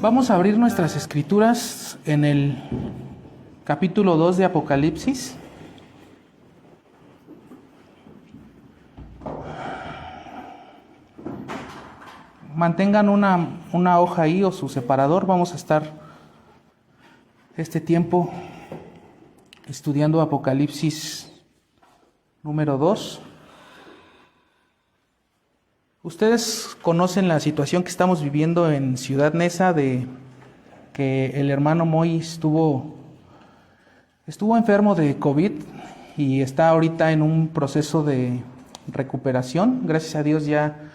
Vamos a abrir nuestras escrituras en el capítulo 2 de Apocalipsis. Mantengan una hoja ahí o su separador. Vamos a estar este tiempo estudiando Apocalipsis número 2. Ustedes conocen la situación que estamos viviendo en Ciudad Neza, de que el hermano Moy estuvo enfermo de COVID y está ahorita en un proceso de recuperación. Gracias a Dios ya,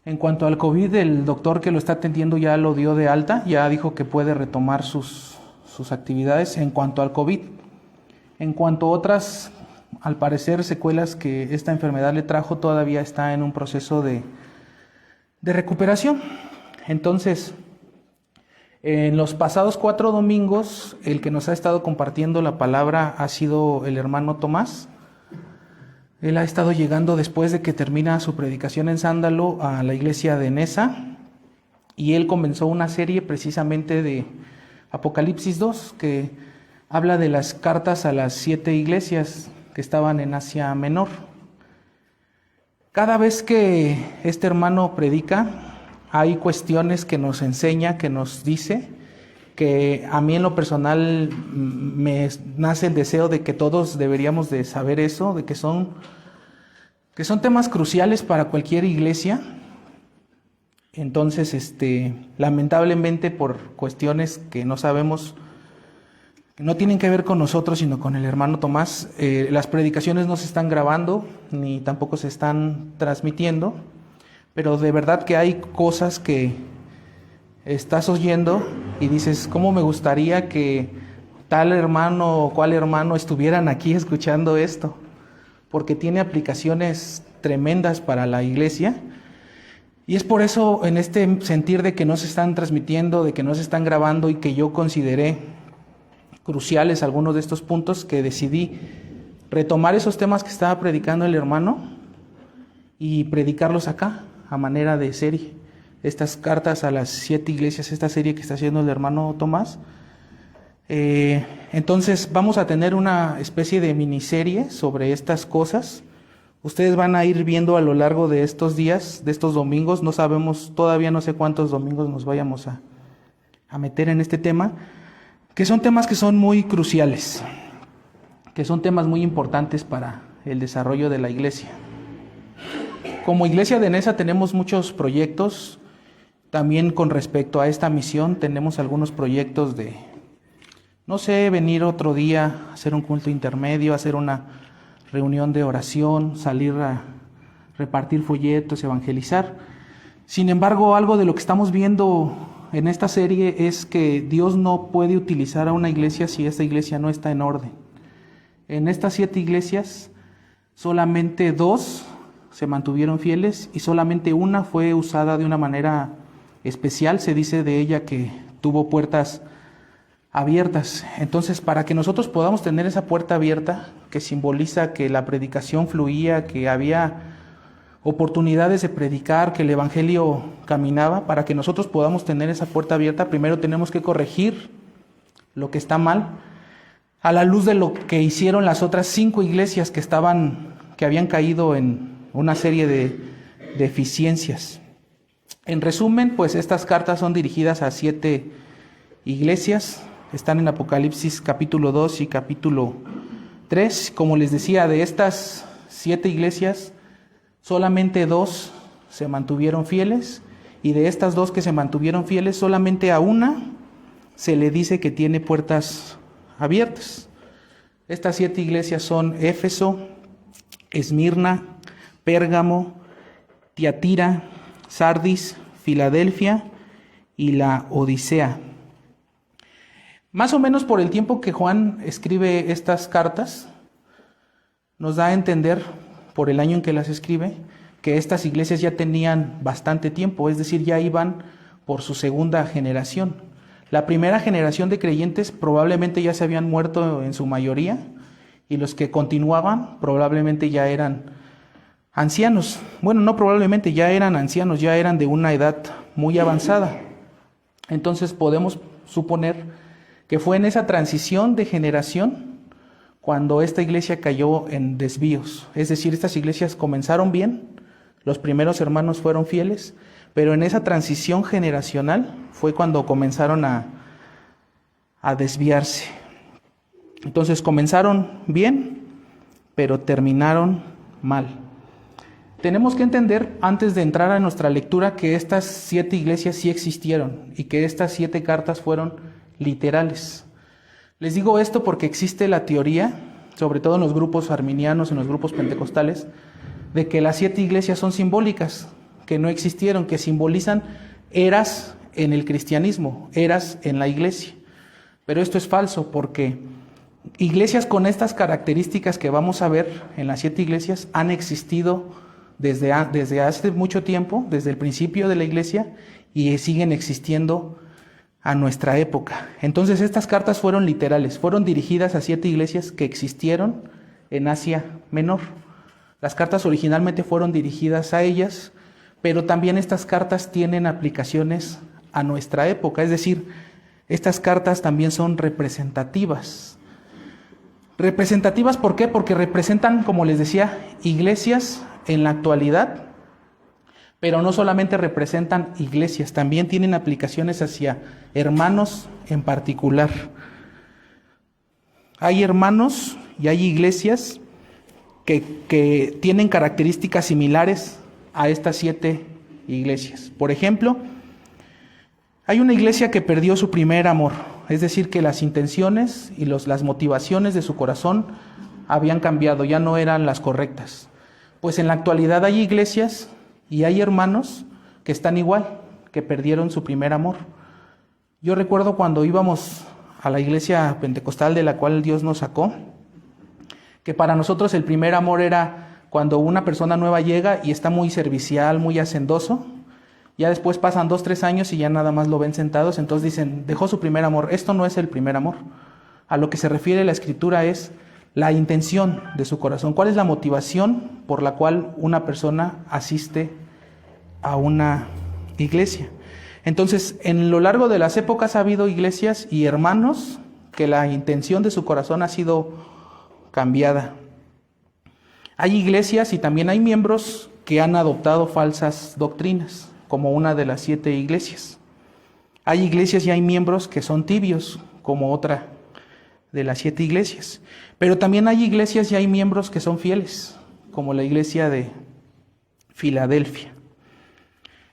en cuanto al COVID, el doctor que lo está atendiendo ya lo dio de alta, ya dijo que puede retomar sus actividades en cuanto al COVID. En cuanto a otras, al parecer, secuelas que esta enfermedad le trajo, todavía está en un proceso de recuperación. Entonces, en los pasados 4 domingos, el que nos ha estado compartiendo la palabra ha sido el hermano Tomás. Él ha estado llegando después de que termina su predicación en Sándalo a la iglesia de Neza, y él comenzó una serie precisamente de Apocalipsis 2, que habla de las cartas a las 7 iglesias que estaban en Asia Menor. Cada vez que este hermano predica, hay cuestiones que nos enseña, que nos dice, que a mí en lo personal me nace el deseo de que todos deberíamos de saber eso, de que son temas cruciales para cualquier iglesia. Entonces, lamentablemente, por cuestiones que no sabemos, que no tienen que ver con nosotros, sino con el hermano Tomás, las predicaciones no se están grabando, ni tampoco se están transmitiendo, pero de verdad que hay cosas que estás oyendo y dices, ¿cómo me gustaría que tal hermano o cual hermano estuvieran aquí escuchando esto? Porque tiene aplicaciones tremendas para la iglesia. Y es por eso, en este sentir de que no se están transmitiendo, de que no se están grabando, y que yo consideré cruciales algunos de estos puntos, que decidí retomar esos temas que estaba predicando el hermano y predicarlos acá a manera de serie. Estas cartas a las 7 iglesias, esta serie que está haciendo el hermano Tomás. Entonces vamos a tener una especie de miniserie sobre estas cosas. Ustedes van a ir viendo a lo largo de estos días, de estos domingos. No sabemos, todavía no sé cuántos domingos nos vayamos a meter en este tema, que son temas que son muy cruciales, que son temas muy importantes para el desarrollo de la iglesia. Como iglesia de Neza tenemos muchos proyectos. También con respecto a esta misión tenemos algunos proyectos de, venir otro día, hacer un culto intermedio, hacer una reunión de oración, salir a repartir folletos, evangelizar. Sin embargo, algo de lo que estamos viendo en esta serie es que Dios no puede utilizar a una iglesia si esta iglesia no está en orden. En estas 7 iglesias, solamente 2 se mantuvieron fieles y solamente una fue usada de una manera especial. Se dice de ella que tuvo puertas abiertas. Entonces, para que nosotros podamos tener esa puerta abierta, que simboliza que la predicación fluía, que había oportunidades de predicar, que el evangelio caminaba, para que nosotros podamos tener esa puerta abierta, primero tenemos que corregir lo que está mal, a la luz de lo que hicieron las otras 5 iglesias que habían caído en una serie de deficiencias. En resumen, pues estas cartas son dirigidas a 7 iglesias, están en Apocalipsis capítulo 2 y capítulo 3. Como les decía, de estas 7 iglesias, solamente 2 se mantuvieron fieles, y de estas 2 que se mantuvieron fieles, solamente a una se le dice que tiene puertas abiertas. Estas 7 iglesias son Éfeso, Esmirna, Pérgamo, Tiatira, Sardis, Filadelfia y la Odisea. Más o menos por el tiempo que Juan escribe estas cartas, nos da a entender, por el año en que las escribe, que estas iglesias ya tenían bastante tiempo, es decir, ya iban por su segunda generación. La primera generación de creyentes probablemente ya se habían muerto en su mayoría, y los que continuaban probablemente ya eran ancianos. Bueno, no probablemente, ya eran ancianos, ya eran de una edad muy avanzada. Entonces podemos suponer que fue en esa transición de generación cuando esta iglesia cayó en desvíos. Es decir, estas iglesias comenzaron bien, los primeros hermanos fueron fieles, pero en esa transición generacional fue cuando comenzaron a desviarse. Entonces comenzaron bien, pero terminaron mal. Tenemos que entender, antes de entrar a nuestra lectura, que estas 7 iglesias sí existieron y que estas 7 cartas fueron literales. Les digo esto porque existe la teoría, sobre todo en los grupos arminianos, en los grupos pentecostales, de que las 7 iglesias son simbólicas, que no existieron, que simbolizan eras en el cristianismo, eras en la iglesia. Pero esto es falso, porque iglesias con estas características que vamos a ver en las 7 iglesias han existido desde hace mucho tiempo, desde el principio de la iglesia, y siguen existiendo a nuestra época. Entonces estas cartas fueron literales, fueron dirigidas a 7 iglesias que existieron en Asia Menor. Las cartas originalmente fueron dirigidas a ellas, pero también estas cartas tienen aplicaciones a nuestra época, es decir, estas cartas también son representativas. ¿Representativas por qué? Porque representan, como les decía, iglesias en la actualidad, pero no solamente representan iglesias, también tienen aplicaciones hacia hermanos en particular. Hay hermanos y hay iglesias que tienen características similares a estas 7 iglesias. Por ejemplo, hay una iglesia que perdió su primer amor, es decir, que las intenciones y las motivaciones de su corazón habían cambiado, ya no eran las correctas. Pues en la actualidad hay iglesias y hay hermanos que están igual, que perdieron su primer amor. Yo recuerdo cuando íbamos a la iglesia pentecostal de la cual Dios nos sacó, que para nosotros el primer amor era cuando una persona nueva llega y está muy servicial, muy hacendoso. Ya después pasan 2-3 años y ya nada más lo ven sentados, entonces dicen, dejó su primer amor. Esto no es el primer amor. A lo que se refiere la Escritura es la intención de su corazón. ¿Cuál es la motivación por la cual una persona asiste a una iglesia? Entonces, en lo largo de las épocas ha habido iglesias y hermanos que la intención de su corazón ha sido cambiada. Hay iglesias y también hay miembros que han adoptado falsas doctrinas, como una de las 7 iglesias. Hay iglesias y hay miembros que son tibios, como otra de las 7 iglesias. Pero también hay iglesias y hay miembros que son fieles, como la iglesia de Filadelfia.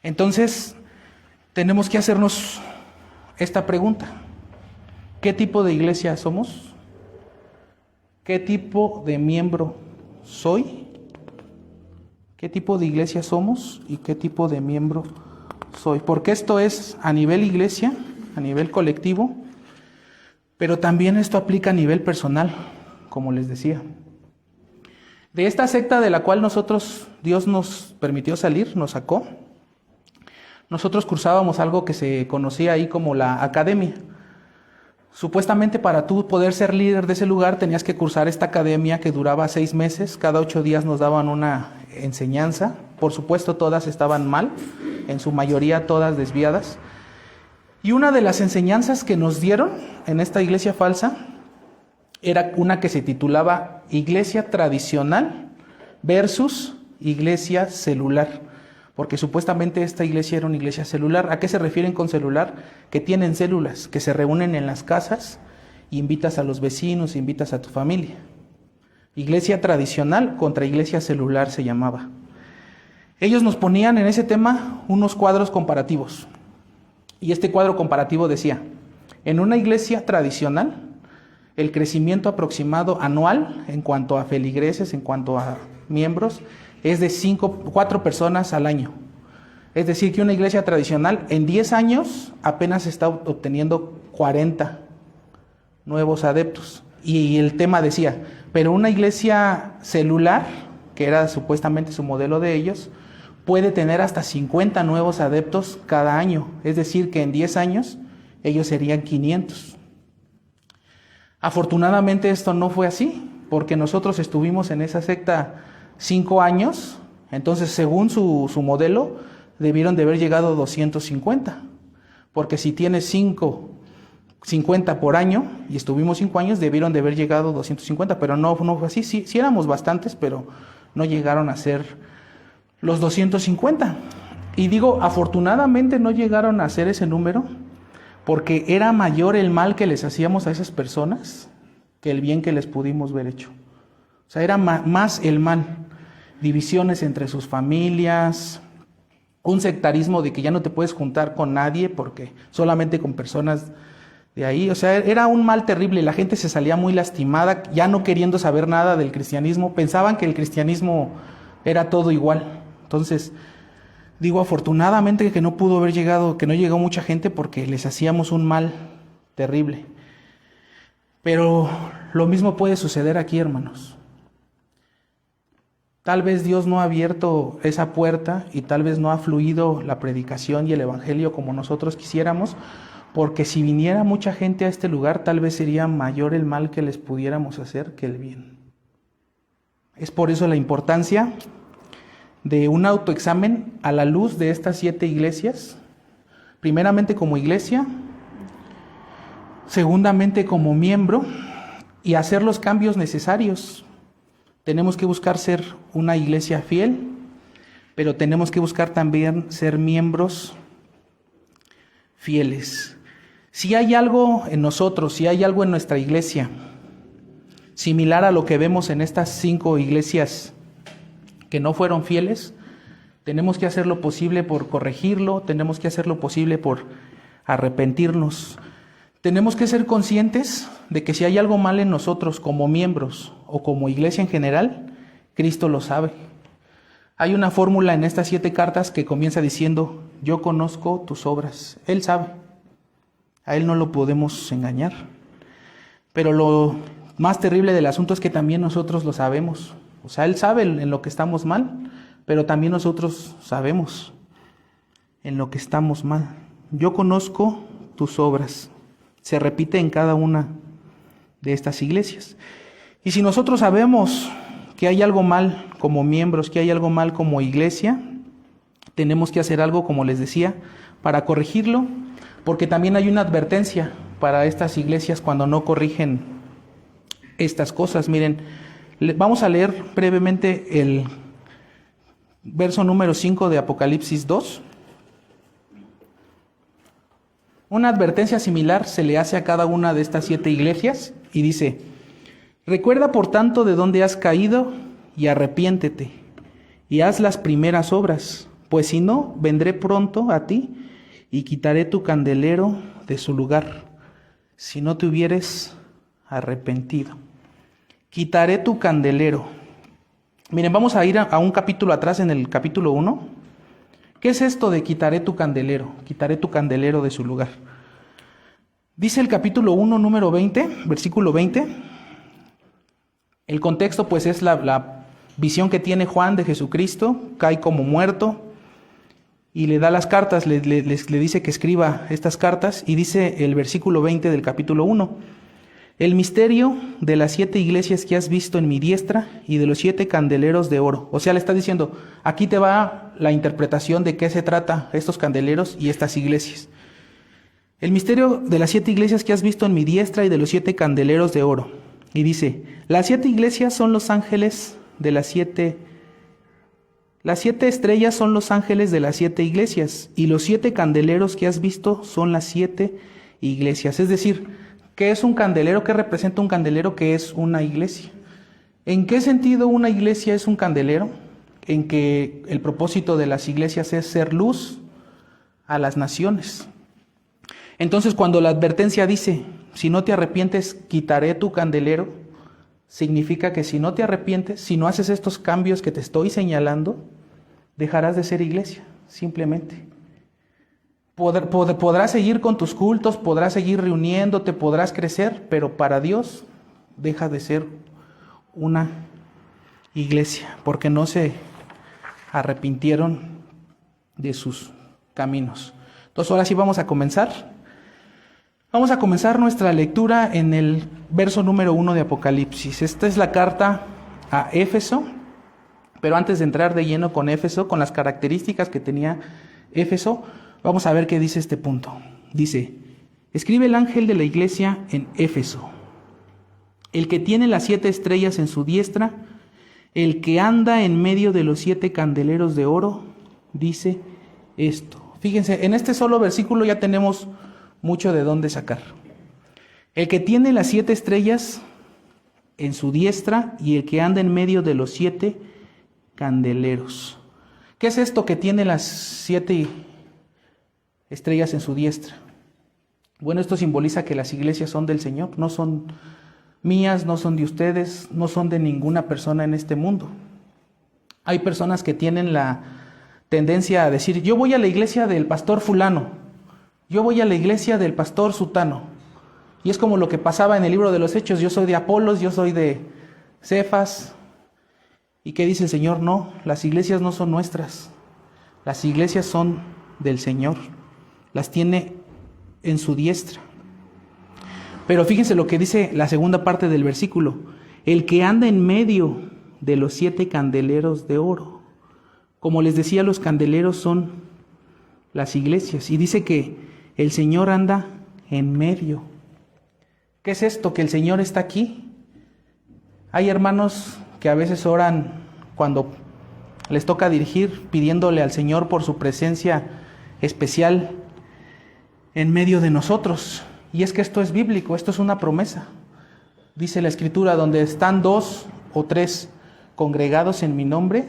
Entonces, tenemos que hacernos esta pregunta. ¿Qué tipo de iglesia somos? ¿Qué tipo de miembro soy? ¿Qué tipo de iglesia somos y qué tipo de miembro soy? Porque esto es a nivel iglesia, a nivel colectivo, pero también esto aplica a nivel personal, como les decía. De esta secta de la cual Dios nos permitió salir, nos sacó, nosotros cursábamos algo que se conocía ahí como la academia. Supuestamente para tú poder ser líder de ese lugar tenías que cursar esta academia que duraba 6 meses, cada 8 días nos daban una enseñanza. Por supuesto todas estaban mal, en su mayoría todas desviadas. Y una de las enseñanzas que nos dieron en esta iglesia falsa era una que se titulaba Iglesia Tradicional versus Iglesia Celular. Porque supuestamente esta iglesia era una iglesia celular. ¿A qué se refieren con celular? Que tienen células, que se reúnen en las casas, invitas a los vecinos, invitas a tu familia. Iglesia tradicional contra iglesia celular se llamaba. Ellos nos ponían en ese tema unos cuadros comparativos. Y este cuadro comparativo decía, en una iglesia tradicional, el crecimiento aproximado anual en cuanto a feligreses, en cuanto a miembros, es de 4 personas al año. Es decir, que una iglesia tradicional en 10 años apenas está obteniendo 40 nuevos adeptos. Y el tema decía, pero una iglesia celular, que era supuestamente su modelo de ellos, puede tener hasta 50 nuevos adeptos cada año. Es decir, que en 10 años ellos serían 500. Afortunadamente esto no fue así, porque nosotros estuvimos en esa secta 5 años, entonces según su modelo debieron de haber llegado 250, porque si tienes 50 por año, y estuvimos 5 años, debieron de haber llegado 250, pero no fue así. Sí éramos bastantes, pero no llegaron a ser los 250. Y digo, afortunadamente no llegaron a ser ese número, porque era mayor el mal que les hacíamos a esas personas que el bien que les pudimos ver hecho. O sea, era más el mal. Divisiones entre sus familias, un sectarismo de que ya no te puedes juntar con nadie porque solamente con personas de ahí. O sea, era un mal terrible. La gente se salía muy lastimada, ya no queriendo saber nada del cristianismo. Pensaban que el cristianismo era todo igual. Entonces, digo, afortunadamente que no pudo haber llegado, que no llegó mucha gente porque les hacíamos un mal terrible. Pero lo mismo puede suceder aquí, hermanos. Tal vez Dios no ha abierto esa puerta y tal vez no ha fluido la predicación y el evangelio como nosotros quisiéramos, porque si viniera mucha gente a este lugar, tal vez sería mayor el mal que les pudiéramos hacer que el bien. Es por eso la importancia de un autoexamen a la luz de estas 7 iglesias, primeramente como iglesia, segundamente como miembro, y hacer los cambios necesarios. Tenemos que buscar ser una iglesia fiel, pero tenemos que buscar también ser miembros fieles. Si hay algo en nosotros, si hay algo en nuestra iglesia, similar a lo que vemos en estas 5 iglesias que no fueron fieles, tenemos que hacer lo posible por corregirlo, tenemos que hacer lo posible por arrepentirnos. Tenemos que ser conscientes de que si hay algo mal en nosotros como miembros o como iglesia en general, Cristo lo sabe. Hay una fórmula en estas 7 cartas que comienza diciendo, yo conozco tus obras. Él sabe. A Él no lo podemos engañar. Pero lo más terrible del asunto es que también nosotros lo sabemos. O sea, Él sabe en lo que estamos mal, pero también nosotros sabemos en lo que estamos mal. Yo conozco tus obras. Se repite en cada una de estas iglesias. Y si nosotros sabemos que hay algo mal como miembros, que hay algo mal como iglesia, tenemos que hacer algo, como les decía, para corregirlo, porque también hay una advertencia para estas iglesias cuando no corrigen estas cosas. Miren, vamos a leer brevemente el verso número 5 de Apocalipsis 2. Una advertencia similar se le hace a cada una de estas 7 iglesias y dice, recuerda por tanto de dónde has caído y arrepiéntete y haz las primeras obras, pues si no, vendré pronto a ti y quitaré tu candelero de su lugar, si no te hubieres arrepentido. Quitaré tu candelero. Miren, vamos a ir a un capítulo atrás, en el capítulo 1. ¿Qué es esto de quitaré tu candelero? Quitaré tu candelero de su lugar. Dice el capítulo 1, número 20, versículo 20. El contexto pues es la visión que tiene Juan de Jesucristo, cae como muerto y le da las cartas, le dice que escriba estas cartas y dice el versículo 20 del capítulo 1. El misterio de las 7 iglesias que has visto en mi diestra y de los 7 candeleros de oro. O sea, le está diciendo, aquí te va la interpretación de qué se trata estos candeleros y estas iglesias. El misterio de las 7 iglesias que has visto en mi diestra y de los 7 candeleros de oro. Y dice, las 7 iglesias son los ángeles de las 7. Las 7 estrellas son los ángeles de las 7 iglesias y los 7 candeleros que has visto son las 7 iglesias. Es decir, ¿qué es un candelero? ¿Qué representa un candelero? ¿Qué es una iglesia? ¿En qué sentido una iglesia es un candelero? En que el propósito de las iglesias es ser luz a las naciones. Entonces, cuando la advertencia dice, si no te arrepientes, quitaré tu candelero, significa que si no te arrepientes, si no haces estos cambios que te estoy señalando, dejarás de ser iglesia, simplemente. Podrás seguir con tus cultos, podrás seguir reuniéndote, podrás crecer, pero para Dios deja de ser una iglesia, porque no se arrepintieron de sus caminos. Entonces ahora sí vamos a comenzar. Vamos a comenzar nuestra lectura en el verso número 1 de Apocalipsis. Esta es la carta a Éfeso, pero antes de entrar de lleno con Éfeso, con las características que tenía Éfeso, vamos a ver qué dice este punto. Dice, escribe el ángel de la iglesia en Éfeso, el que tiene las 7 estrellas en su diestra, el que anda en medio de los 7 candeleros de oro, dice esto. Fíjense, en este solo versículo ya tenemos mucho de dónde sacar. El que tiene las 7 estrellas en su diestra y el que anda en medio de los 7 candeleros. ¿Qué es esto que tiene las 7 estrellas en su diestra? Bueno, esto simboliza que las iglesias son del Señor, no son mías, no son de ustedes, no son de ninguna persona en este mundo. Hay personas que tienen la tendencia a decir, yo voy a la iglesia del pastor fulano, yo voy a la iglesia del pastor sutano. Y es como lo que pasaba en el libro de los Hechos, yo soy de Apolos, yo soy de Cefas. ¿Y qué dice el Señor? No, las iglesias no son nuestras, las iglesias son del Señor, las tiene en su diestra. Pero fíjense lo que dice la segunda parte del versículo, el que anda en medio de los 7 candeleros de oro. Como les decía, los candeleros son las iglesias, y dice que el Señor anda en medio. ¿Qué es esto? Que el Señor está aquí. Hay hermanos que a veces oran cuando les toca dirigir, pidiéndole al Señor por su presencia especial en medio de nosotros. Y es que esto es bíblico, esto es una promesa. Dice la Escritura, donde están 2 o 3 congregados en mi nombre,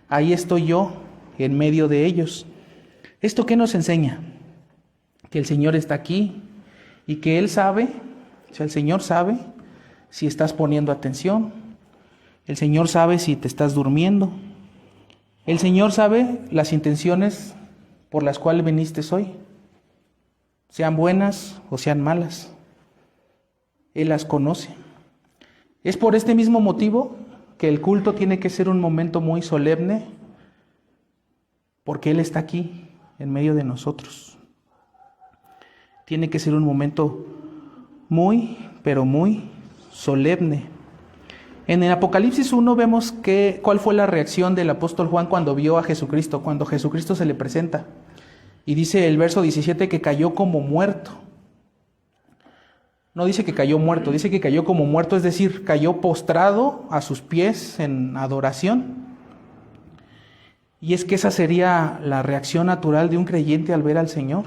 ahí estoy yo en medio de ellos. ¿Esto qué nos enseña? Que el Señor está aquí y que Él sabe, o sea, el Señor sabe si estás poniendo atención, el Señor sabe si te estás durmiendo, el Señor sabe las intenciones por las cuales viniste hoy, sean buenas o sean malas. Él las conoce. Es por este mismo motivo que el culto tiene que ser un momento muy solemne, porque Él está aquí en medio de nosotros. Tiene que ser un momento muy, pero muy solemne. En el Apocalipsis 1 vemos cuál fue la reacción del apóstol Juan cuando vio a Jesucristo, cuando Jesucristo se le presenta. Y dice el verso 17 que cayó como muerto. No dice que cayó muerto, dice que cayó como muerto, es decir, cayó postrado a sus pies en adoración. Y es que esa sería la reacción natural de un creyente al ver al Señor.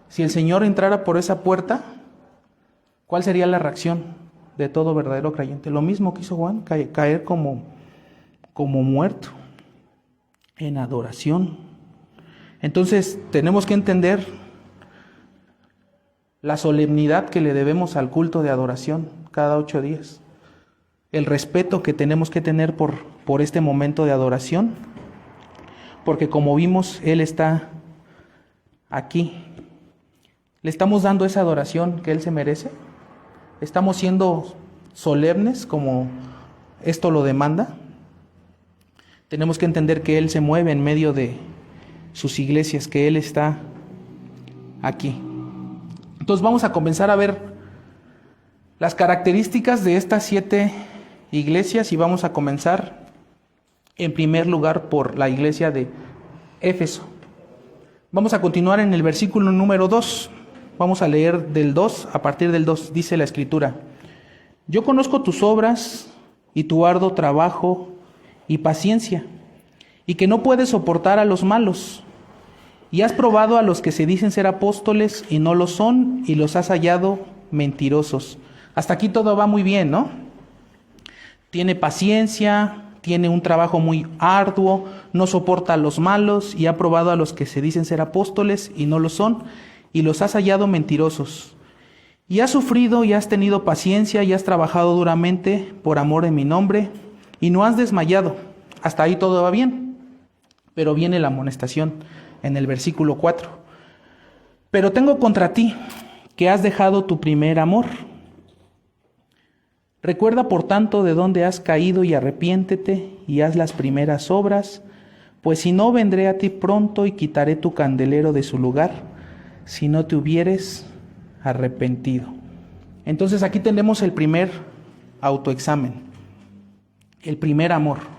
Si el Señor entrara por esa puerta, ¿cuál sería la reacción de todo verdadero creyente? Lo mismo que hizo Juan, caer como muerto en adoración. Entonces tenemos que entender la solemnidad que le debemos al culto de adoración cada 8 días, el respeto que tenemos que tener por este momento de adoración, porque como vimos, Él está aquí. ¿Le estamos dando esa adoración que Él se merece? ¿Estamos siendo solemnes como esto lo demanda? Tenemos que entender que Él se mueve en medio de sus iglesias, que Él está aquí. Entonces vamos a comenzar a ver las características de estas 7 iglesias y vamos a comenzar en primer lugar por la iglesia de Éfeso. Vamos a continuar en el versículo número 2. Vamos a leer del 2, a partir del 2, dice la Escritura. Yo conozco tus obras y tu arduo trabajo y paciencia, y que no puedes soportar a los malos. Y has probado a los que se dicen ser apóstoles y no lo son, y los has hallado mentirosos. Hasta aquí todo va muy bien, ¿no? Tiene paciencia, tiene un trabajo muy arduo, no soporta a los malos, y ha probado a los que se dicen ser apóstoles y no lo son, y los has hallado mentirosos. Y has sufrido y has tenido paciencia y has trabajado duramente por amor de mi nombre, y no has desmayado. Hasta ahí todo va bien. Pero viene la amonestación en el versículo 4. Pero tengo contra ti que has dejado tu primer amor. Recuerda por tanto de dónde has caído y arrepiéntete y haz las primeras obras, pues si no vendré a ti pronto y quitaré tu candelero de su lugar, si no te hubieres arrepentido. Entonces aquí tenemos el primer autoexamen, el primer amor.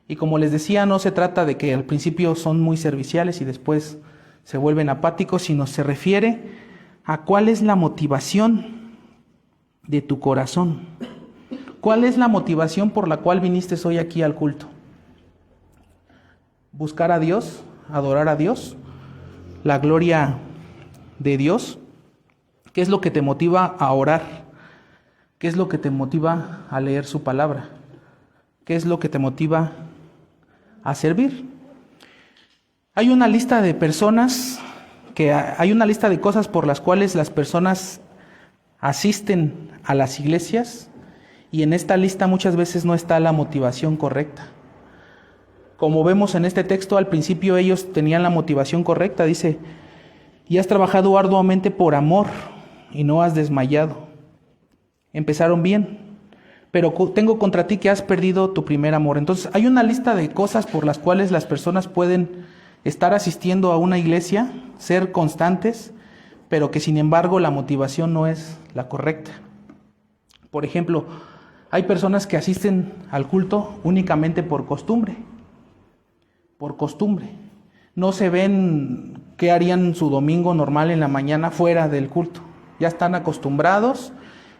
Y como les decía, no se trata de que al principio son muy serviciales y después se vuelven apáticos, sino se refiere a cuál es la motivación de tu corazón. ¿Cuál es la motivación por la cual viniste hoy aquí al culto? ¿Buscar a Dios? ¿Adorar a Dios? ¿La gloria de Dios? ¿Qué es lo que te motiva a orar? ¿Qué es lo que te motiva a leer su palabra? ¿Qué es lo que te motiva a servir? Hay una lista de personas, hay una lista de cosas por las cuales las personas asisten a las iglesias, y en esta lista muchas veces no está la motivación correcta. Como vemos en este texto, al principio ellos tenían la motivación correcta. Dice, y has trabajado arduamente por amor y no has desmayado. Empezaron bien, pero tengo contra ti que has perdido tu primer amor. Entonces hay una lista de cosas por las cuales las personas pueden estar asistiendo a una iglesia, ser constantes, pero que sin embargo la motivación no es la correcta. Por ejemplo, hay personas que asisten al culto únicamente por costumbre. Por costumbre. No se ven qué harían su domingo normal en la mañana fuera del culto. Ya están acostumbrados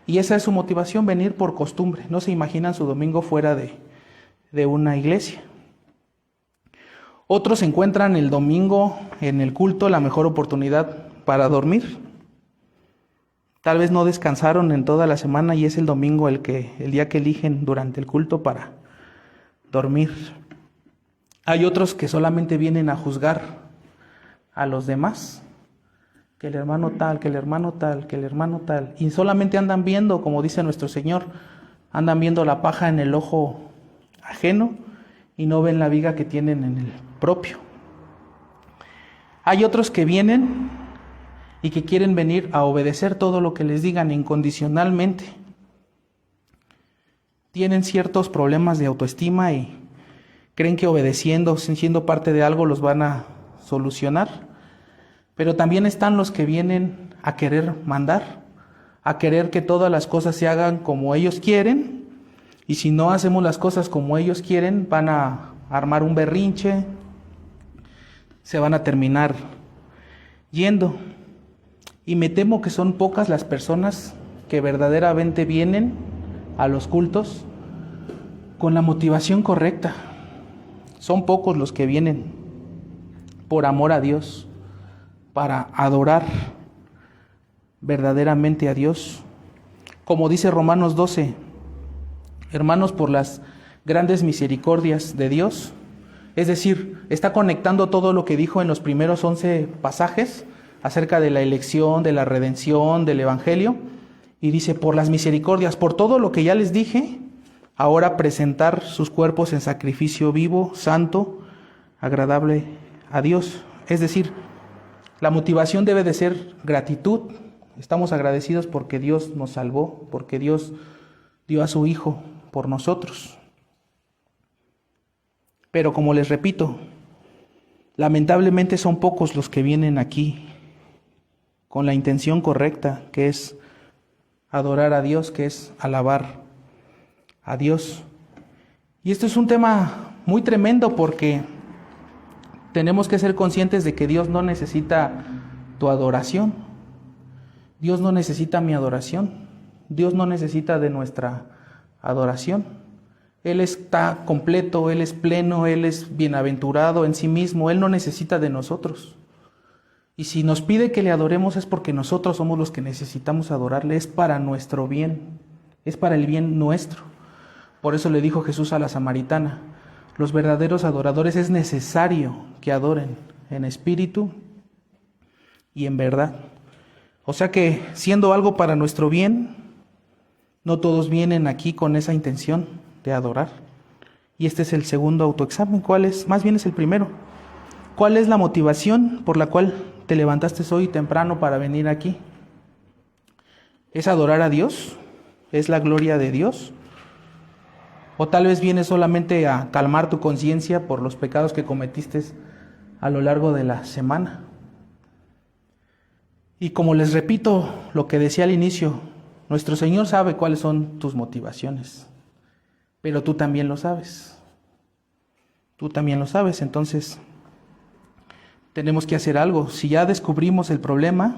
y esa es su motivación, venir por costumbre. No se imaginan su domingo fuera de una iglesia. Otros encuentran el domingo en el culto la mejor oportunidad para dormir. Tal vez no descansaron en toda la semana y es el domingo el día que eligen durante el culto para dormir. Hay otros que solamente vienen a juzgar a los demás, que el hermano tal, que el hermano tal, que el hermano tal, y solamente andan viendo, como dice nuestro Señor, andan viendo la paja en el ojo ajeno y no ven la viga que tienen en el propio. Hay otros que vienen y que quieren venir a obedecer todo lo que les digan incondicionalmente. Tienen ciertos problemas de autoestima y creen que obedeciendo, siendo parte de algo, los van a solucionar. Pero también están los que vienen a querer mandar, a querer que todas las cosas se hagan como ellos quieren, y si no hacemos las cosas como ellos quieren, van a armar un berrinche, se van a terminar yendo. Y me temo que son pocas las personas que verdaderamente vienen a los cultos con la motivación correcta. Son pocos los que vienen por amor a Dios, para adorar verdaderamente a Dios. Como dice Romanos 12, hermanos, por las grandes misericordias de Dios, es decir, está conectando todo lo que dijo en los primeros 11 pasajes acerca de la elección, de la redención, del evangelio, y dice, por las misericordias, por todo lo que ya les dije, ahora presentar sus cuerpos en sacrificio vivo, santo, agradable a Dios. Es decir, la motivación debe de ser gratitud. Estamos agradecidos porque Dios nos salvó, porque Dios dio a su Hijo por nosotros. Pero como les repito, lamentablemente son pocos los que vienen aquí con la intención correcta, que es adorar a Dios, que es alabar a Dios. Y esto es un tema muy tremendo porque tenemos que ser conscientes de que Dios no necesita tu adoración. Dios no necesita mi adoración. Dios no necesita de nuestra adoración. Él está completo, Él es pleno, Él es bienaventurado en sí mismo. Él no necesita de nosotros. Y si nos pide que le adoremos es porque nosotros somos los que necesitamos adorarle. Es para nuestro bien, es para el bien nuestro. Por eso le dijo Jesús a la samaritana, los verdaderos adoradores es necesario que adoren en espíritu y en verdad. O sea que siendo algo para nuestro bien, no todos vienen aquí con esa intención de adorar. Y este es el segundo autoexamen. ¿Cuál es? Más bien es el primero. ¿Cuál es la motivación por la cual te levantaste hoy temprano para venir aquí? ¿Es adorar a Dios? ¿Es la gloria de Dios? ¿O tal vez vienes solamente a calmar tu conciencia por los pecados que cometiste a lo largo de la semana? Y como les repito lo que decía al inicio, nuestro Señor sabe cuáles son tus motivaciones, pero tú también lo sabes. Tú también lo sabes, entonces tenemos que hacer algo. Si ya descubrimos el problema,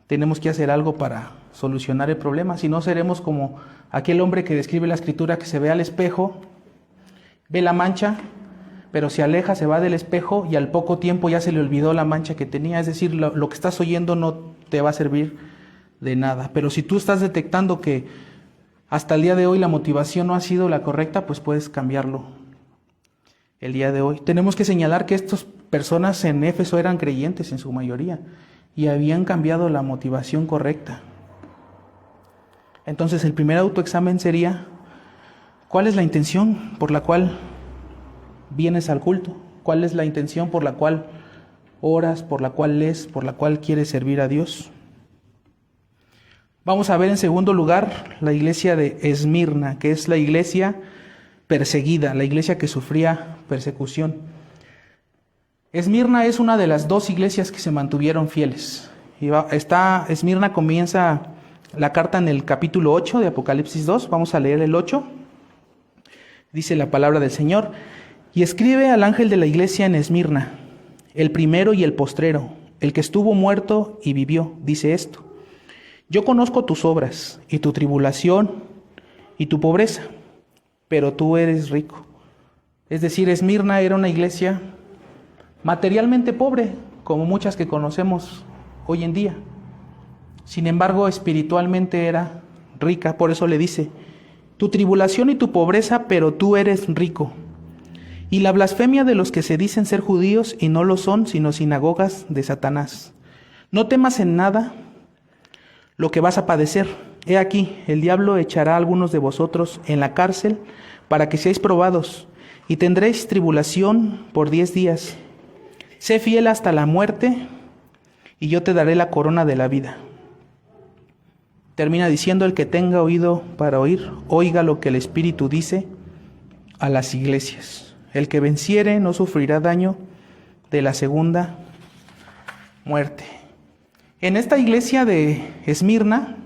tenemos que hacer algo para solucionar el problema. Si no, seremos como aquel hombre que describe la Escritura, que se ve al espejo, ve la mancha, pero se aleja, se va del espejo y al poco tiempo ya se le olvidó la mancha que tenía. Es decir, lo que estás oyendo no te va a servir de nada. Pero si tú estás detectando que hasta el día de hoy la motivación no ha sido la correcta, pues puedes cambiarlo el día de hoy. Tenemos que señalar que estas personas en Éfeso eran creyentes en su mayoría y habían cambiado la motivación correcta. Entonces el primer autoexamen sería: ¿cuál es la intención por la cual vienes al culto? ¿Cuál es la intención por la cual oras, por la cual lees, por la cual quieres servir a Dios? Vamos a ver en segundo lugar la iglesia de Esmirna, que es la iglesia perseguida, la iglesia que sufría persecución. Esmirna es una de las dos iglesias que se mantuvieron fieles. Esmirna comienza la carta en el capítulo 8 de Apocalipsis 2. Vamos a leer el 8. Dice la palabra del Señor: y escribe al ángel de la iglesia en Esmirna, el primero y el postrero, el que estuvo muerto y vivió, dice esto: yo conozco tus obras y tu tribulación y tu pobreza, pero tú eres rico. Es decir, Esmirna era una iglesia materialmente pobre, como muchas que conocemos hoy en día. Sin embargo, espiritualmente era rica. Por eso le dice: tu tribulación y tu pobreza, pero tú eres rico. Y la blasfemia de los que se dicen ser judíos y no lo son, sino sinagogas de Satanás. No temas en nada lo que vas a padecer. He aquí, el diablo echará a algunos de vosotros en la cárcel para que seáis probados, y tendréis tribulación por 10 días. Sé fiel hasta la muerte, y yo te daré la corona de la vida. Termina diciendo: el que tenga oído para oír, oiga lo que el Espíritu dice a las iglesias. El que venciere no sufrirá daño de la segunda muerte. En esta iglesia de Esmirna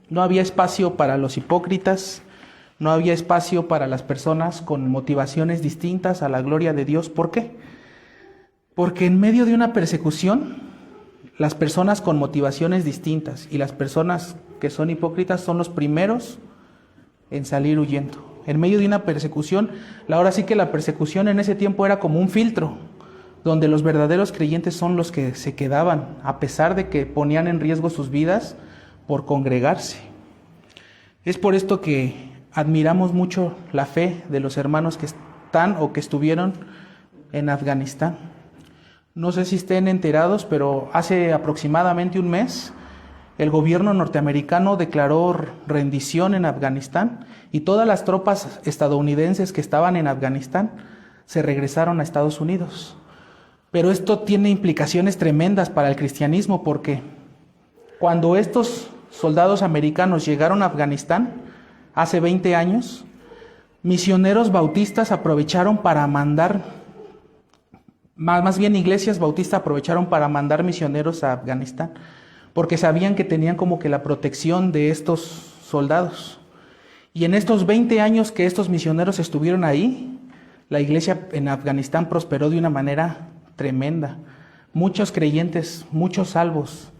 no había espacio para los hipócritas, no había espacio para las personas con motivaciones distintas a la gloria de Dios. ¿Por qué? Porque en medio de una persecución, las personas con motivaciones distintas y las personas que son hipócritas son los primeros en salir huyendo. En medio de una persecución, ahora sí que la persecución en ese tiempo era como un filtro, donde los verdaderos creyentes son los que se quedaban, a pesar de que ponían en riesgo sus vidas por congregarse. Es por esto que admiramos mucho la fe de los hermanos que están o que estuvieron en Afganistán. No sé si estén enterados, pero hace aproximadamente un mes el gobierno norteamericano declaró rendición en Afganistán y todas las tropas estadounidenses que estaban en Afganistán se regresaron a Estados Unidos. Pero esto tiene implicaciones tremendas para el cristianismo, porque cuando estos soldados americanos llegaron a Afganistán hace 20 años, misioneros bautistas aprovecharon para mandar, más bien iglesias bautistas aprovecharon para mandar misioneros a Afganistán, porque sabían que tenían como que la protección de estos soldados. Y en estos 20 años que estos misioneros estuvieron ahí, la iglesia en Afganistán prosperó de una manera tremenda. Muchos creyentes, muchos salvos,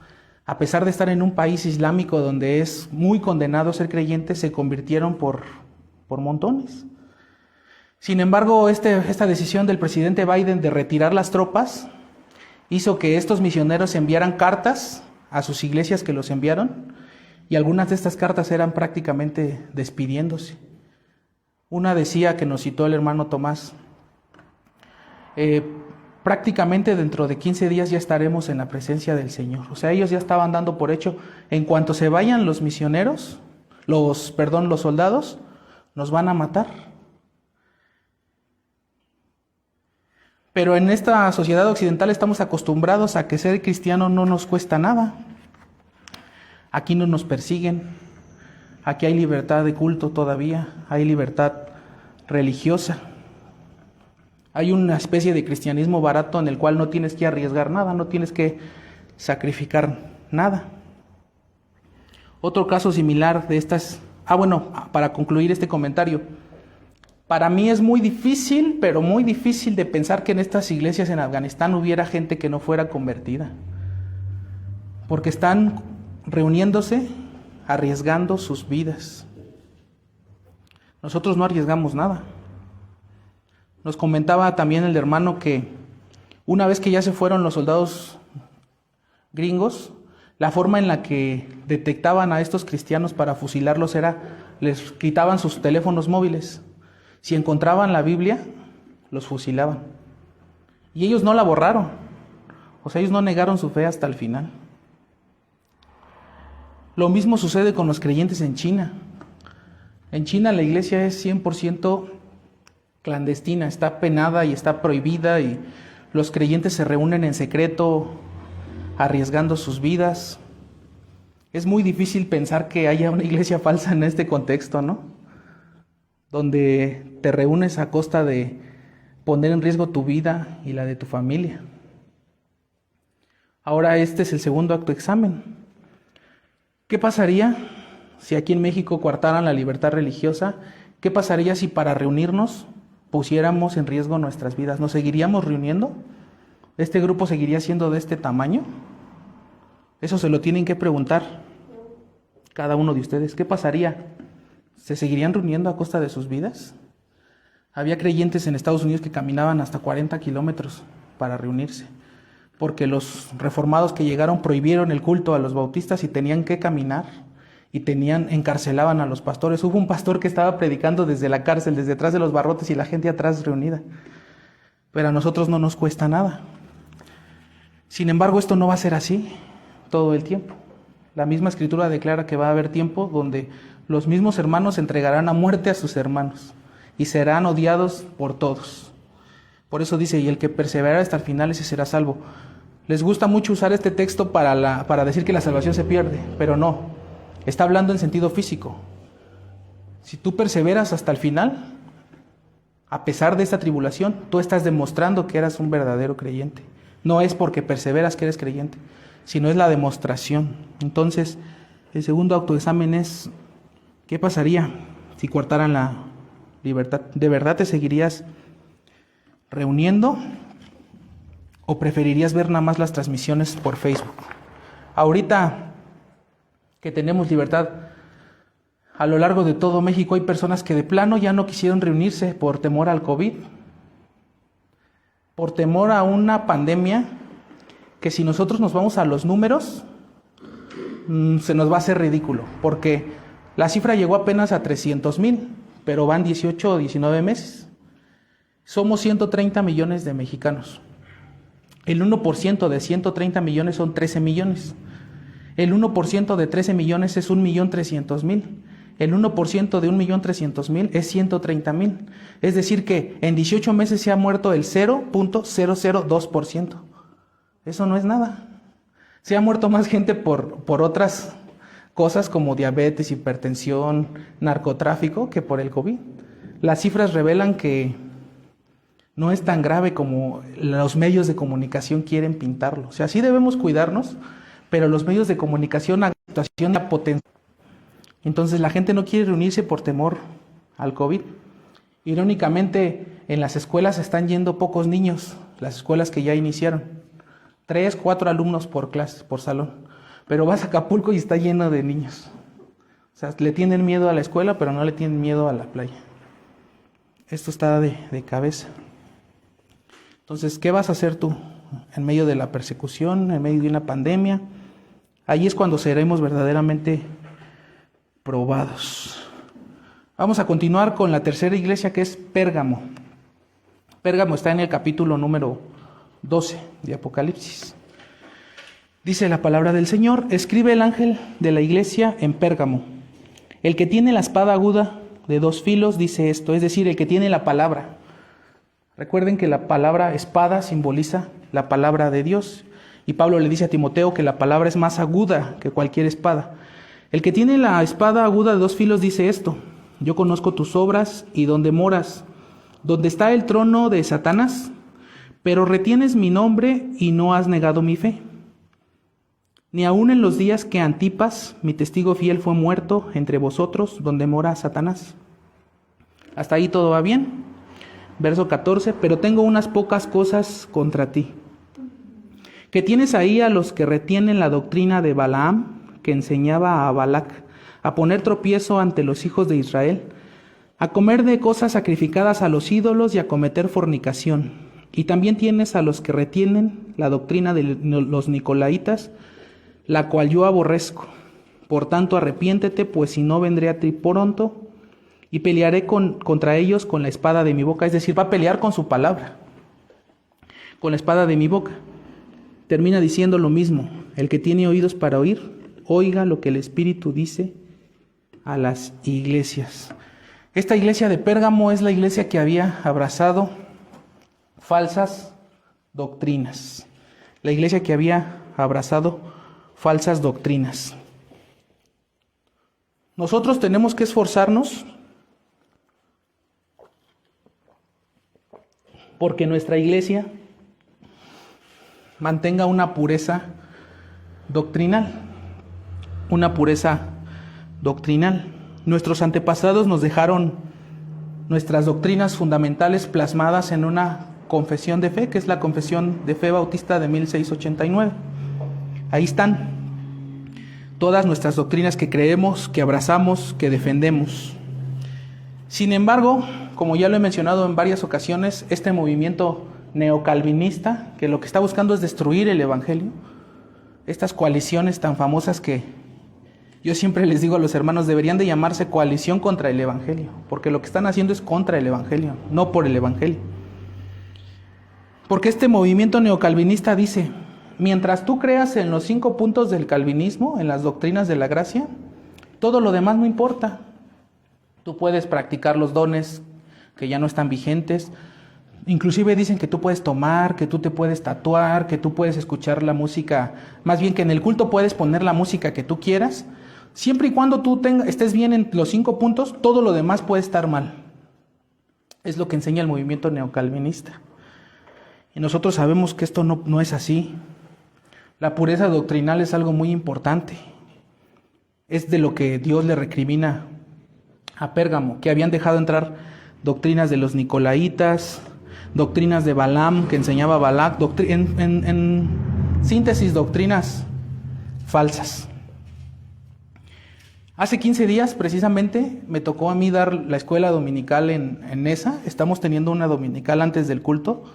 a pesar de estar en un país islámico donde es muy condenado ser creyente, se convirtieron por montones. Sin embargo, esta decisión del presidente Biden de retirar las tropas hizo que estos misioneros enviaran cartas a sus iglesias que los enviaron, y algunas de estas cartas eran prácticamente despidiéndose. Una decía, que nos citó el hermano Tomás: prácticamente dentro de 15 días ya estaremos en la presencia del Señor. O sea, ellos ya estaban dando por hecho, en cuanto se vayan los misioneros, los soldados, nos van a matar. Pero en esta sociedad occidental estamos acostumbrados a que ser cristiano no nos cuesta nada. Aquí no nos persiguen, aquí hay libertad de culto todavía, hay libertad religiosa. Hay una especie de cristianismo barato en el cual no tienes que arriesgar nada, no tienes que sacrificar nada. Otro caso similar de estas... para concluir este comentario, Para mí es muy difícil, pero muy difícil de pensar que en estas iglesias en Afganistán hubiera gente que no fuera convertida. Porque están reuniéndose, arriesgando sus vidas. Nosotros no arriesgamos nada. Nos comentaba también el hermano que una vez que ya se fueron los soldados gringos, la forma en la que detectaban a estos cristianos para fusilarlos era, les quitaban sus teléfonos móviles. Si encontraban la Biblia, los fusilaban. Y ellos no la borraron. O sea, ellos no negaron su fe hasta el final. Lo mismo sucede con los creyentes en China. En China la iglesia es 100% clandestina, está penada y está prohibida y los creyentes se reúnen en secreto, arriesgando sus vidas. Es muy difícil pensar que haya una iglesia falsa en este contexto, ¿no? Donde te reúnes a costa de poner en riesgo tu vida y la de tu familia. Ahora este es el segundo autoexamen. ¿Qué pasaría si aquí en México coartaran la libertad religiosa? ¿Qué pasaría si para reunirnos pusiéramos en riesgo nuestras vidas? ¿Nos seguiríamos reuniendo? ¿Este grupo seguiría siendo de este tamaño? Eso se lo tienen que preguntar cada uno de ustedes. ¿Qué pasaría? ¿Se seguirían reuniendo a costa de sus vidas? Había creyentes en Estados Unidos que caminaban hasta 40 kilómetros para reunirse, porque los reformados que llegaron prohibieron el culto a los bautistas y tenían que caminar y encarcelaban a los pastores. Hubo un pastor que estaba predicando desde la cárcel, desde detrás de los barrotes y la gente atrás reunida. Pero a nosotros no nos cuesta nada. Sin embargo, esto no va a ser así todo el tiempo. La misma Escritura declara que va a haber tiempo donde los mismos hermanos entregarán a muerte a sus hermanos y serán odiados por todos. Por eso dice, y el que perseverará hasta el final, ese será salvo. Les gusta mucho usar este texto para decir que la salvación se pierde, pero no. Está hablando en sentido físico. Si tú perseveras hasta el final, a pesar de esta tribulación, tú estás demostrando que eras un verdadero creyente. No es porque perseveras que eres creyente, sino es la demostración. Entonces, el segundo autoexamen es, ¿qué pasaría si cortaran la libertad? ¿De verdad te seguirías reuniendo o preferirías ver nada más las transmisiones por Facebook? Ahorita que tenemos libertad a lo largo de todo México, hay personas que de plano ya no quisieron reunirse por temor al COVID, por temor a una pandemia que si nosotros nos vamos a los números, se nos va a hacer ridículo, porque la cifra llegó apenas a 300,000, pero van 18 o 19 meses. Somos 130 millones de mexicanos. El 1% de 130 millones son 13 millones. El 1% de 13 millones es 1.300.000. El 1% de 1.300.000 es 130,000. Es decir que en 18 meses se ha muerto el 0.002%. Eso no es nada. Se ha muerto más gente por otras cosas como diabetes, hipertensión, narcotráfico que por el COVID. Las cifras revelan que no es tan grave como los medios de comunicación quieren pintarlo. O sea, sí debemos cuidarnos, pero los medios de comunicación a situación de potencia. Entonces la gente no quiere reunirse por temor al COVID. Irónicamente, en las escuelas están yendo pocos niños, las escuelas que ya iniciaron. 3, 4 alumnos por clase, por salón. Pero vas a Acapulco y está lleno de niños. O sea, le tienen miedo a la escuela, pero no le tienen miedo a la playa. Esto está de cabeza. Entonces, ¿qué vas a hacer tú en medio de la persecución, en medio de una pandemia? Ahí es cuando seremos verdaderamente probados. Vamos a continuar con la tercera iglesia, que es Pérgamo. Pérgamo está en el capítulo número 12 de Apocalipsis. Dice la palabra del Señor: escribe el ángel de la iglesia en Pérgamo. El que tiene la espada aguda de 2 filos dice esto, es decir, el que tiene la palabra. Recuerden que la palabra espada simboliza la palabra de Dios. Y Pablo le dice a Timoteo que la palabra es más aguda que cualquier espada. El que tiene la espada aguda de 2 filos dice esto: yo conozco tus obras y dónde moras, donde está el trono de Satanás, pero retienes mi nombre y no has negado mi fe. Ni aun en los días que Antipas, mi testigo fiel, fue muerto entre vosotros, donde mora Satanás. Hasta ahí todo va bien. Verso 14, pero tengo unas pocas cosas contra ti. Que tienes ahí a los que retienen la doctrina de Balaam, que enseñaba a Balac a poner tropiezo ante los hijos de Israel, a comer de cosas sacrificadas a los ídolos y a cometer fornicación. Y también tienes a los que retienen la doctrina de los nicolaitas, la cual yo aborrezco. Por tanto, arrepiéntete, pues si no vendré a ti pronto y pelearé contra ellos con la espada de mi boca. Es decir, va a pelear con su palabra, con la espada de mi boca. Termina diciendo lo mismo: el que tiene oídos para oír, oiga lo que el Espíritu dice a las iglesias. Esta iglesia de Pérgamo es la iglesia que había abrazado falsas doctrinas. La iglesia que había abrazado falsas doctrinas. Nosotros tenemos que esforzarnos porque nuestra iglesia mantenga una pureza doctrinal. Una pureza doctrinal. Nuestros antepasados nos dejaron nuestras doctrinas fundamentales plasmadas en una confesión de fe, que es la Confesión de Fe Bautista de 1689. Ahí están todas nuestras doctrinas que creemos, que abrazamos, que defendemos. Sin embargo, como ya lo he mencionado en varias ocasiones, este movimiento neocalvinista, que lo que está buscando es destruir el Evangelio, estas coaliciones tan famosas que yo siempre les digo a los hermanos, deberían de llamarse coalición contra el Evangelio, porque lo que están haciendo es contra el Evangelio, no por el Evangelio. Porque este movimiento neocalvinista dice: mientras tú creas en los 5 puntos del calvinismo, en las doctrinas de la gracia, todo lo demás no importa. Tú puedes practicar los dones que ya no están vigentes. Inclusive dicen que tú puedes tomar, que tú te puedes tatuar, que tú puedes escuchar la música, más bien que en el culto puedes poner la música que tú quieras. Siempre y cuando tú estés bien en los 5 puntos, todo lo demás puede estar mal. Es lo que enseña el movimiento neocalvinista. Y nosotros sabemos que esto no es así. La pureza doctrinal es algo muy importante. Es de lo que Dios le recrimina a Pérgamo, que habían dejado entrar doctrinas de los nicolaitas, doctrinas de Balaam, que enseñaba Balac, en síntesis, doctrinas falsas. Hace 15 días, precisamente, me tocó a mí dar la escuela dominical en esa. Estamos teniendo una dominical antes del culto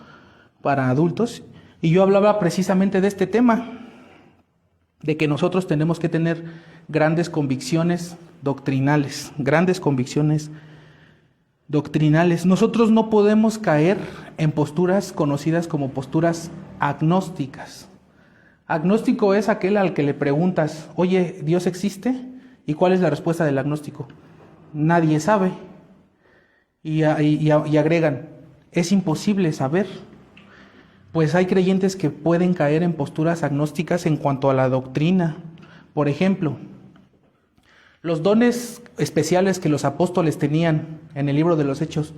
para adultos, y yo hablaba precisamente de este tema, de que nosotros tenemos que tener grandes convicciones doctrinales, grandes convicciones doctrinales. Nosotros no podemos caer en posturas conocidas como posturas agnósticas. Agnóstico es aquel al que le preguntas: oye, ¿Dios existe? ¿Y cuál es la respuesta del agnóstico? Nadie sabe. Y agregan: es imposible saber. Pues hay creyentes que pueden caer en posturas agnósticas en cuanto a la doctrina. Por ejemplo, los dones especiales que los apóstoles tenían en el libro de los Hechos,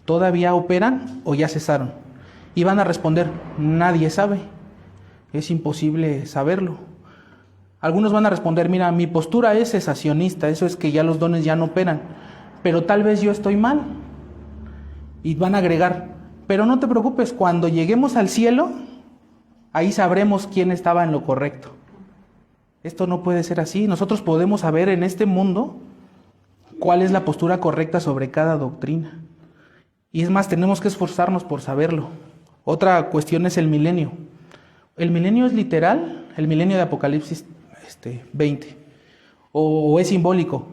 ¿todavía operan o ya cesaron? Y van a responder: nadie sabe. Es imposible saberlo. Algunos van a responder: mira, mi postura es cesacionista, eso es que ya los dones ya no operan, pero tal vez yo estoy mal. Y van a agregar: pero no te preocupes, cuando lleguemos al cielo, ahí sabremos quién estaba en lo correcto. Esto no puede ser así. Nosotros podemos saber en este mundo cuál es la postura correcta sobre cada doctrina. Y es más, tenemos que esforzarnos por saberlo. Otra cuestión es el milenio. ¿El milenio es literal? ¿El milenio de Apocalipsis 20? ¿O es simbólico?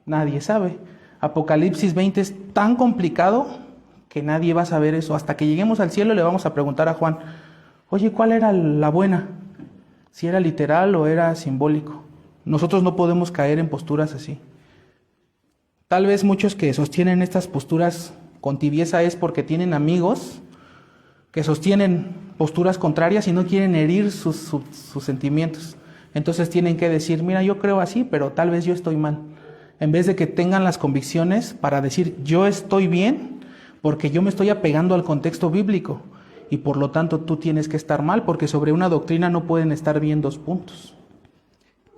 Nadie sabe. Apocalipsis 20 es tan complicado que nadie va a saber eso. Hasta que lleguemos al cielo le vamos a preguntar a Juan: oye, ¿cuál era la buena? ¿Si era literal o era simbólico? Nosotros no podemos caer en posturas así. Tal vez muchos que sostienen estas posturas con tibieza es porque tienen amigos que sostienen posturas contrarias y no quieren herir sus sentimientos. Entonces tienen que decir: mira, yo creo así, pero tal vez yo estoy mal. En vez de que tengan las convicciones para decir: yo estoy bien, porque yo me estoy apegando al contexto bíblico, y por lo tanto tú tienes que estar mal, porque sobre una doctrina no pueden estar bien 2 puntos.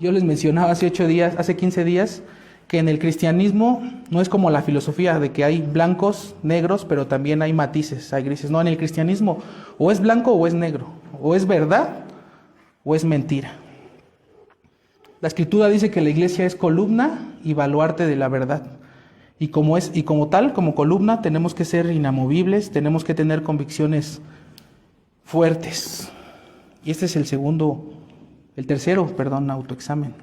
Yo les mencionaba hace 15 días, que en el cristianismo no es como la filosofía de que hay blancos, negros, pero también hay matices, hay grises. No, en el cristianismo o es blanco o es negro, o es verdad o es mentira. La Escritura dice que la iglesia es columna y baluarte de la verdad. Y como tal, como columna, tenemos que ser inamovibles, tenemos que tener convicciones fuertes. Y este es el tercero, autoexamen.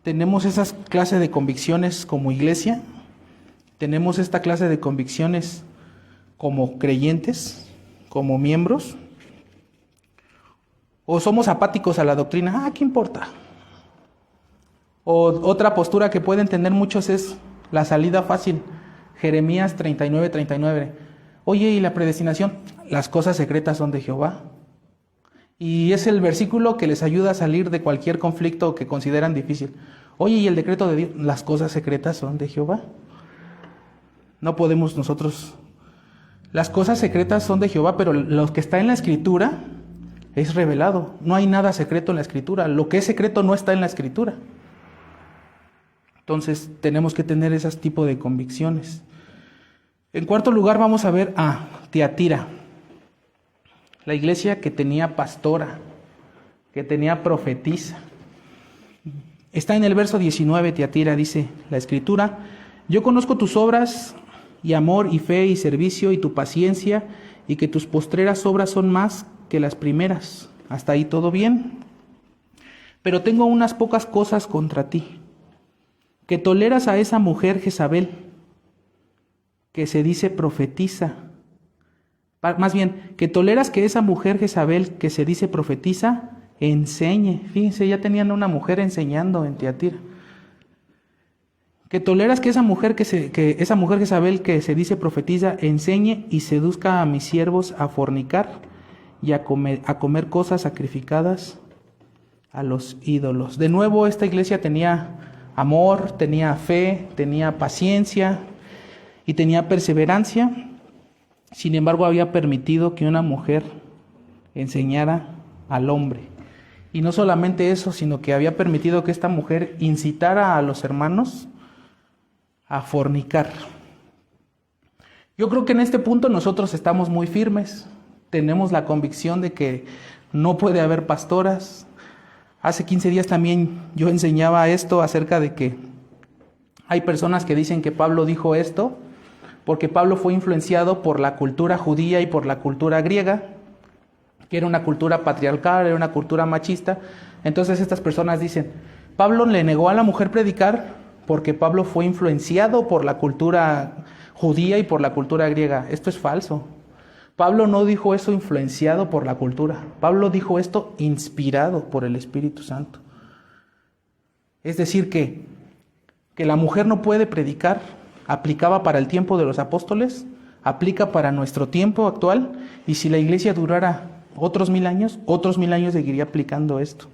Tenemos esas clases de convicciones como iglesia, tenemos esta clase de convicciones como creyentes, como miembros, o somos apáticos a la doctrina, ¿qué importa? O otra postura que pueden tener muchos es la salida fácil, Jeremías 39:39. Oye, ¿y la predestinación? Las cosas secretas son de Jehová. Y es el versículo que les ayuda a salir de cualquier conflicto que consideran difícil. Oye, ¿y el decreto de Dios? Las cosas secretas son de Jehová. No podemos nosotros... Las cosas secretas son de Jehová, pero lo que está en la Escritura es revelado. No hay nada secreto en la Escritura. Lo que es secreto no está en la Escritura. Entonces tenemos que tener ese tipo de convicciones. En cuarto lugar vamos a ver a Tiatira. La iglesia que tenía pastora, que tenía profetisa. Está en el verso 19, Tiatira, dice la Escritura: yo conozco tus obras y amor y fe y servicio y tu paciencia, y que tus postreras obras son más que las primeras. Hasta ahí todo bien. Pero tengo unas pocas cosas contra ti, que toleras a esa mujer Jezabel, que se dice profetiza. Más bien, que toleras que esa mujer Jezabel, que se dice profetiza, enseñe. Fíjense, ya tenían una mujer enseñando en Tiatira. Que toleras que esa mujer Jezabel, que se dice profetiza, enseñe y seduzca a mis siervos a fornicar y a comer cosas sacrificadas a los ídolos. De nuevo, esta iglesia tenía amor, tenía fe, tenía paciencia y tenía perseverancia. Sin embargo, había permitido que una mujer enseñara al hombre. Y no solamente eso, sino que había permitido que esta mujer incitara a los hermanos a fornicar. Yo creo que en este punto nosotros estamos muy firmes. Tenemos la convicción de que no puede haber pastoras. Hace 15 días también yo enseñaba esto acerca de que hay personas que dicen que Pablo dijo esto porque Pablo fue influenciado por la cultura judía y por la cultura griega, que era una cultura patriarcal, era una cultura machista. Entonces estas personas dicen, Pablo le negó a la mujer predicar porque Pablo fue influenciado por la cultura judía y por la cultura griega. Esto es falso. Pablo no dijo eso influenciado por la cultura. Pablo dijo esto inspirado por el Espíritu Santo. Es decir, que la mujer no puede predicar. Aplicaba para el tiempo de los apóstoles, aplica para nuestro tiempo actual, y si la iglesia durara otros 1000 años seguiría aplicando esto.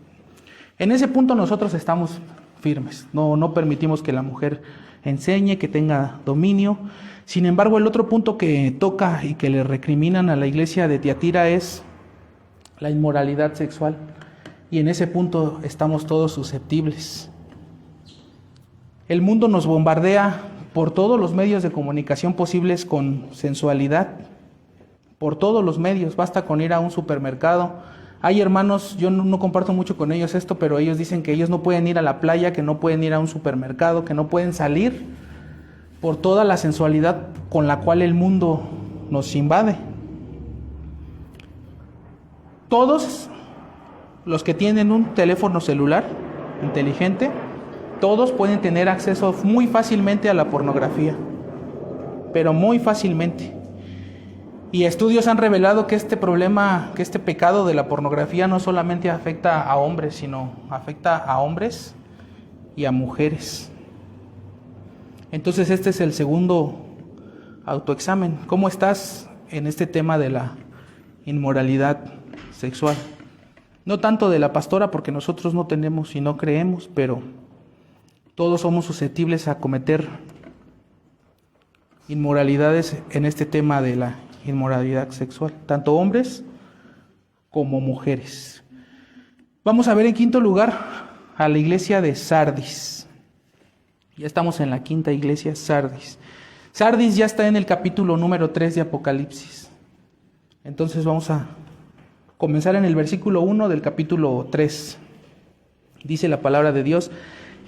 En ese punto nosotros estamos firmes, no permitimos que la mujer enseñe, que tenga dominio. Sin embargo, el otro punto que toca y que le recriminan a la iglesia de Tiatira es la inmoralidad sexual, y en ese punto estamos todos susceptibles. El mundo nos bombardea por todos los medios de comunicación posibles con sensualidad, por todos los medios, basta con ir a un supermercado. Hay hermanos, yo no comparto mucho con ellos esto, pero ellos dicen que ellos no pueden ir a la playa, que no pueden ir a un supermercado, que no pueden salir por toda la sensualidad con la cual el mundo nos invade. Todos los que tienen un teléfono celular inteligente, todos pueden tener acceso muy fácilmente a la pornografía, pero muy fácilmente. Y estudios han revelado que este problema, que este pecado de la pornografía no solamente afecta a hombres, sino afecta a hombres y a mujeres. Entonces este es el segundo autoexamen. ¿Cómo estás en este tema de la inmoralidad sexual? No tanto de la pastora, porque nosotros no tenemos y no creemos, pero todos somos susceptibles a cometer inmoralidades en este tema de la inmoralidad sexual, tanto hombres como mujeres. Vamos a ver en quinto lugar a la iglesia de Sardis. Ya estamos en la quinta iglesia, Sardis. Sardis ya está en el capítulo número 3 de Apocalipsis. Entonces vamos a comenzar en el versículo 1 del capítulo 3. Dice la palabra de Dios: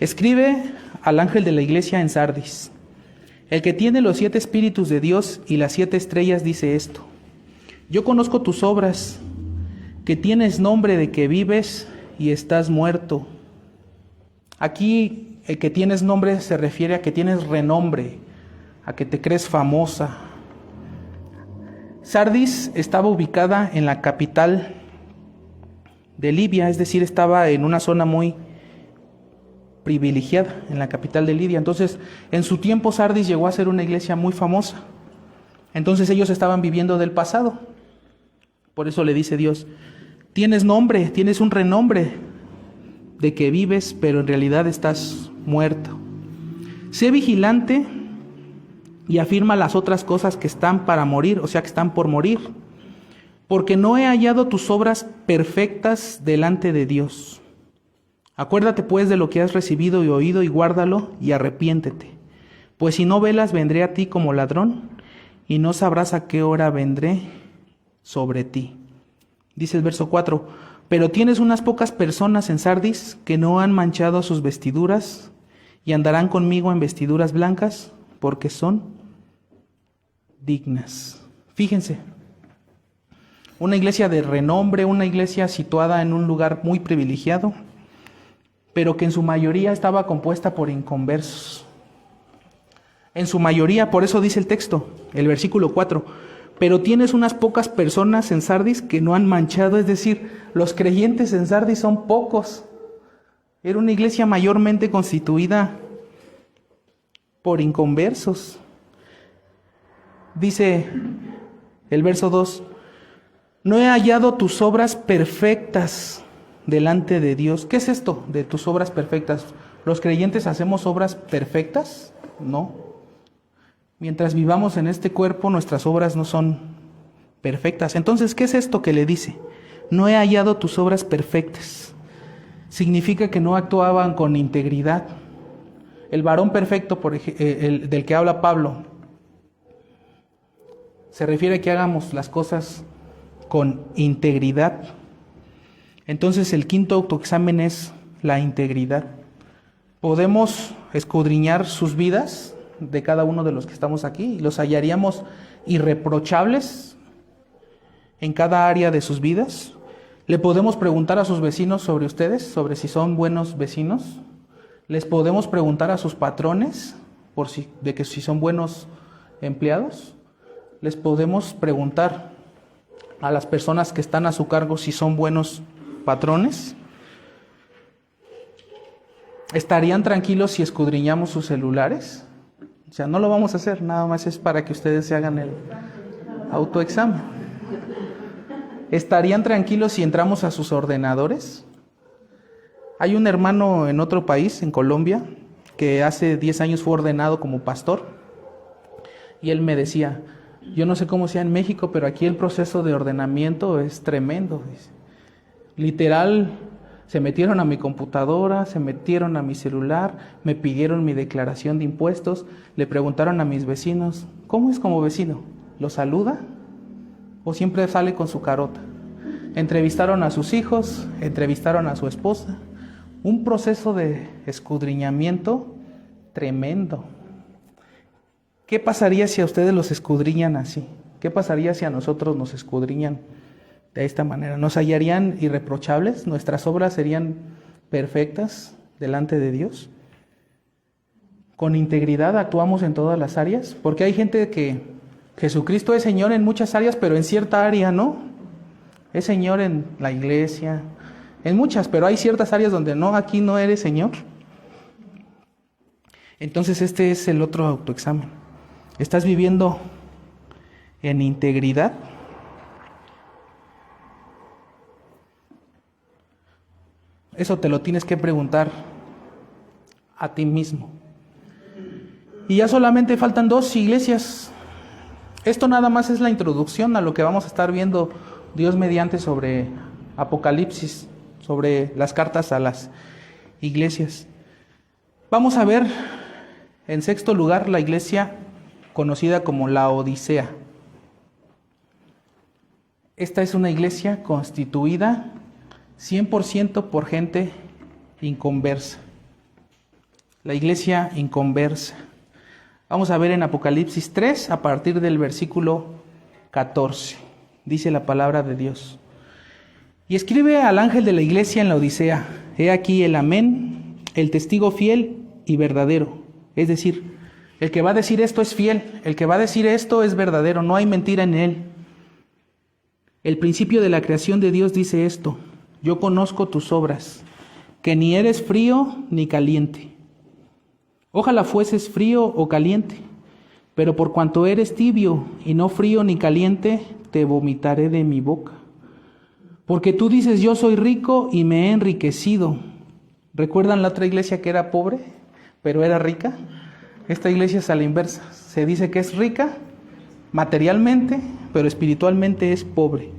escribe al ángel de la iglesia en Sardis: el que tiene los 7 espíritus de Dios y las 7 estrellas dice esto: yo conozco tus obras, que tienes nombre de que vives y estás muerto. Aquí el que tienes nombre se refiere a que tienes renombre, a que te crees famosa. Sardis estaba ubicada en la capital de Libia, es decir, estaba en una zona muy privilegiada, en la capital de Lidia. Entonces, en su tiempo Sardis llegó a ser una iglesia muy famosa. Entonces ellos estaban viviendo del pasado. Por eso le dice Dios: tienes nombre, tienes un renombre de que vives, pero en realidad estás muerto. Sé vigilante y afirma las otras cosas que están para morir, o sea, que están por morir, porque no he hallado tus obras perfectas delante de Dios. Acuérdate pues de lo que has recibido y oído, y guárdalo y arrepiéntete. Pues si no velas, vendré a ti como ladrón, y no sabrás a qué hora vendré sobre ti. Dice el verso 4: pero tienes unas pocas personas en Sardis que no han manchado sus vestiduras, y andarán conmigo en vestiduras blancas, porque son dignas. Fíjense, una iglesia de renombre, una iglesia situada en un lugar muy privilegiado, pero que en su mayoría estaba compuesta por inconversos. En su mayoría, por eso dice el texto, el versículo 4: pero tienes unas pocas personas en Sardis que no han manchado, es decir, los creyentes en Sardis son pocos. Era una iglesia mayormente constituida por inconversos. Dice el verso 2: no he hallado tus obras perfectas delante de Dios. ¿Qué es esto de tus obras perfectas? ¿Los creyentes hacemos obras perfectas? No. Mientras vivamos en este cuerpo, nuestras obras no son perfectas. Entonces, ¿qué es esto que le dice? No he hallado tus obras perfectas. Significa que no actuaban con integridad. El varón perfecto, del que habla Pablo, se refiere a que hagamos las cosas con integridad. Entonces, el quinto autoexamen es la integridad. Podemos escudriñar sus vidas de cada uno de los que estamos aquí y los hallaríamos irreprochables en cada área de sus vidas. Le podemos preguntar a sus vecinos sobre ustedes, sobre si son buenos vecinos. Les podemos preguntar a sus patrones de que si son buenos empleados. Les podemos preguntar a las personas que están a su cargo si son buenos patrones. ¿Estarían tranquilos si escudriñamos sus celulares? O sea, no lo vamos a hacer, nada más es para que ustedes se hagan el autoexamen. ¿Estarían tranquilos si entramos a sus ordenadores? Hay un hermano en otro país, en Colombia, que hace 10 años fue ordenado como pastor, y él me decía: yo no sé cómo sea en México, pero aquí el proceso de ordenamiento es tremendo. Literal, se metieron a mi computadora, se metieron a mi celular, me pidieron mi declaración de impuestos, le preguntaron a mis vecinos: ¿cómo es como vecino? ¿Lo saluda? ¿O siempre sale con su carota? Entrevistaron a sus hijos, entrevistaron a su esposa. Un proceso de escudriñamiento tremendo. ¿Qué pasaría si a ustedes los escudriñan así? ¿Qué pasaría si a nosotros nos escudriñan de esta manera? ¿Nos hallarían irreprochables? ¿Nuestras obras serían perfectas delante de Dios? ¿Con integridad actuamos en todas las áreas? Porque hay gente que Jesucristo es Señor en muchas áreas, pero en cierta área no. Es Señor en la iglesia, en muchas, pero hay ciertas áreas donde no, aquí no eres Señor. Entonces este es el otro autoexamen. ¿Estás viviendo en integridad? Eso te lo tienes que preguntar a ti mismo. Y ya solamente faltan 2 iglesias. Esto nada más es la introducción a lo que vamos a estar viendo Dios mediante sobre Apocalipsis, sobre las cartas a las iglesias. Vamos a ver En sexto lugar, la iglesia conocida como la Odisea. Esta es una iglesia constituida 100% por gente inconversa. La iglesia inconversa. Vamos a ver en Apocalipsis 3 a partir del versículo 14. Dice la palabra de Dios. Y escribe al ángel de la iglesia en la Odisea: he aquí el amén, el testigo fiel y verdadero. Es decir, el que va a decir esto es fiel, el que va a decir esto es verdadero, no hay mentira en él. El principio de la creación de Dios dice esto: yo conozco tus obras, que ni eres frío ni caliente. Ojalá fueses frío o caliente, pero por cuanto eres tibio y no frío ni caliente, te vomitaré de mi boca. Porque tú dices: yo soy rico y me he enriquecido. ¿Recuerdan la otra iglesia que era pobre, pero era rica? Esta iglesia es a la inversa. Se dice que es rica materialmente, pero espiritualmente es pobre.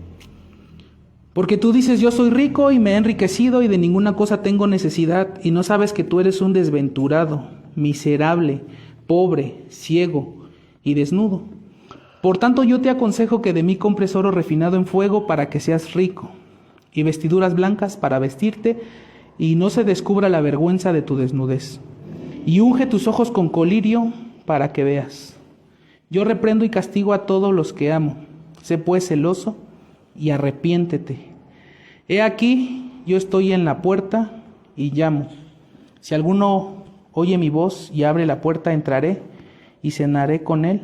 Porque tú dices: yo soy rico y me he enriquecido y de ninguna cosa tengo necesidad, y no sabes que tú eres un desventurado, miserable, pobre, ciego y desnudo. Por tanto, yo te aconsejo que de mí compres oro refinado en fuego para que seas rico, y vestiduras blancas para vestirte, y no se descubra la vergüenza de tu desnudez. Y unge tus ojos con colirio para que veas. Yo reprendo y castigo a todos los que amo. Sé pues celoso y arrepiéntete. He aquí, yo estoy en la puerta y llamo. Si alguno oye mi voz y abre la puerta, entraré y cenaré con él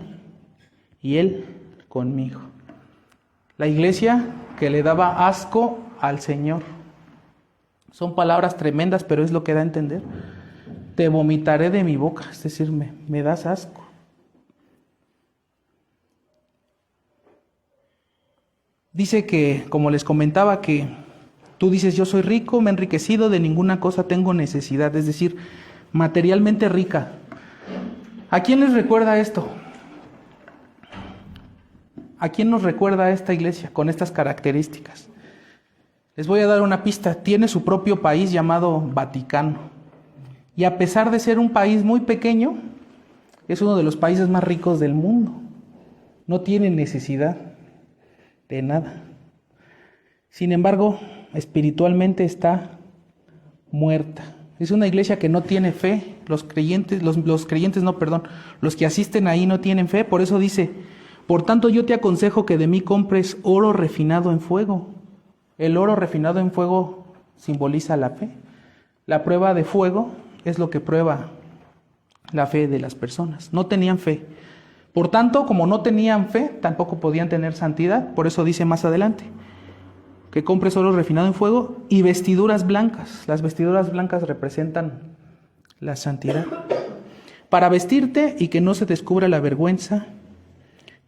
y él conmigo. La iglesia que le daba asco al Señor. Son palabras tremendas, pero es lo que da a entender. Te vomitaré de mi boca, es decir, me das asco. Dice que, como les comentaba, que tú dices: yo soy rico, me he enriquecido, de ninguna cosa tengo necesidad, es decir, materialmente rica. ¿A quién les recuerda esto? ¿A quién nos recuerda esta iglesia con estas características? Les voy a dar una pista. Tiene su propio país llamado Vaticano. Y a pesar de ser un país muy pequeño, es uno de los países más ricos del mundo. No tiene necesidad de nada. Sin embargo, espiritualmente está muerta. Es una iglesia que no tiene fe. Los que asisten ahí no tienen fe. Por eso dice: por tanto, yo te aconsejo que de mí compres oro refinado en fuego. El oro refinado en fuego simboliza la fe. La prueba de fuego es lo que prueba la fe de las personas. No tenían fe. Por tanto, como no tenían fe, tampoco podían tener santidad. Por eso dice más adelante que compres oro refinado en fuego y vestiduras blancas. Las vestiduras blancas representan la santidad. Para vestirte y que no se descubra la vergüenza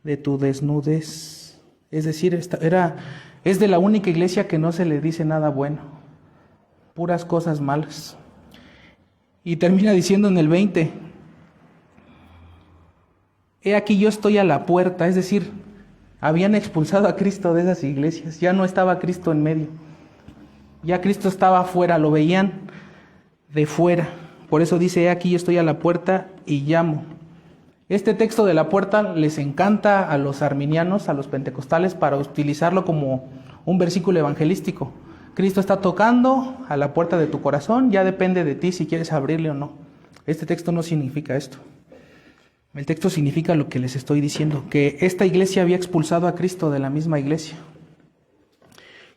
de tu desnudez. Es decir, es de la única iglesia que no se le dice nada bueno, puras cosas malas. Y termina diciendo en el 20: he aquí yo estoy a la puerta. Es decir, habían expulsado a Cristo de esas iglesias, ya no estaba Cristo en medio, ya Cristo estaba afuera, lo veían de fuera. Por eso dice: he aquí yo estoy a la puerta y llamo. Este texto de la puerta les encanta a los arminianos, a los pentecostales, para utilizarlo como un versículo evangelístico. Cristo está tocando a la puerta de tu corazón, ya depende de ti si quieres abrirle o no. Este texto no significa esto. El texto significa lo que les estoy diciendo, que esta iglesia había expulsado a Cristo de la misma iglesia.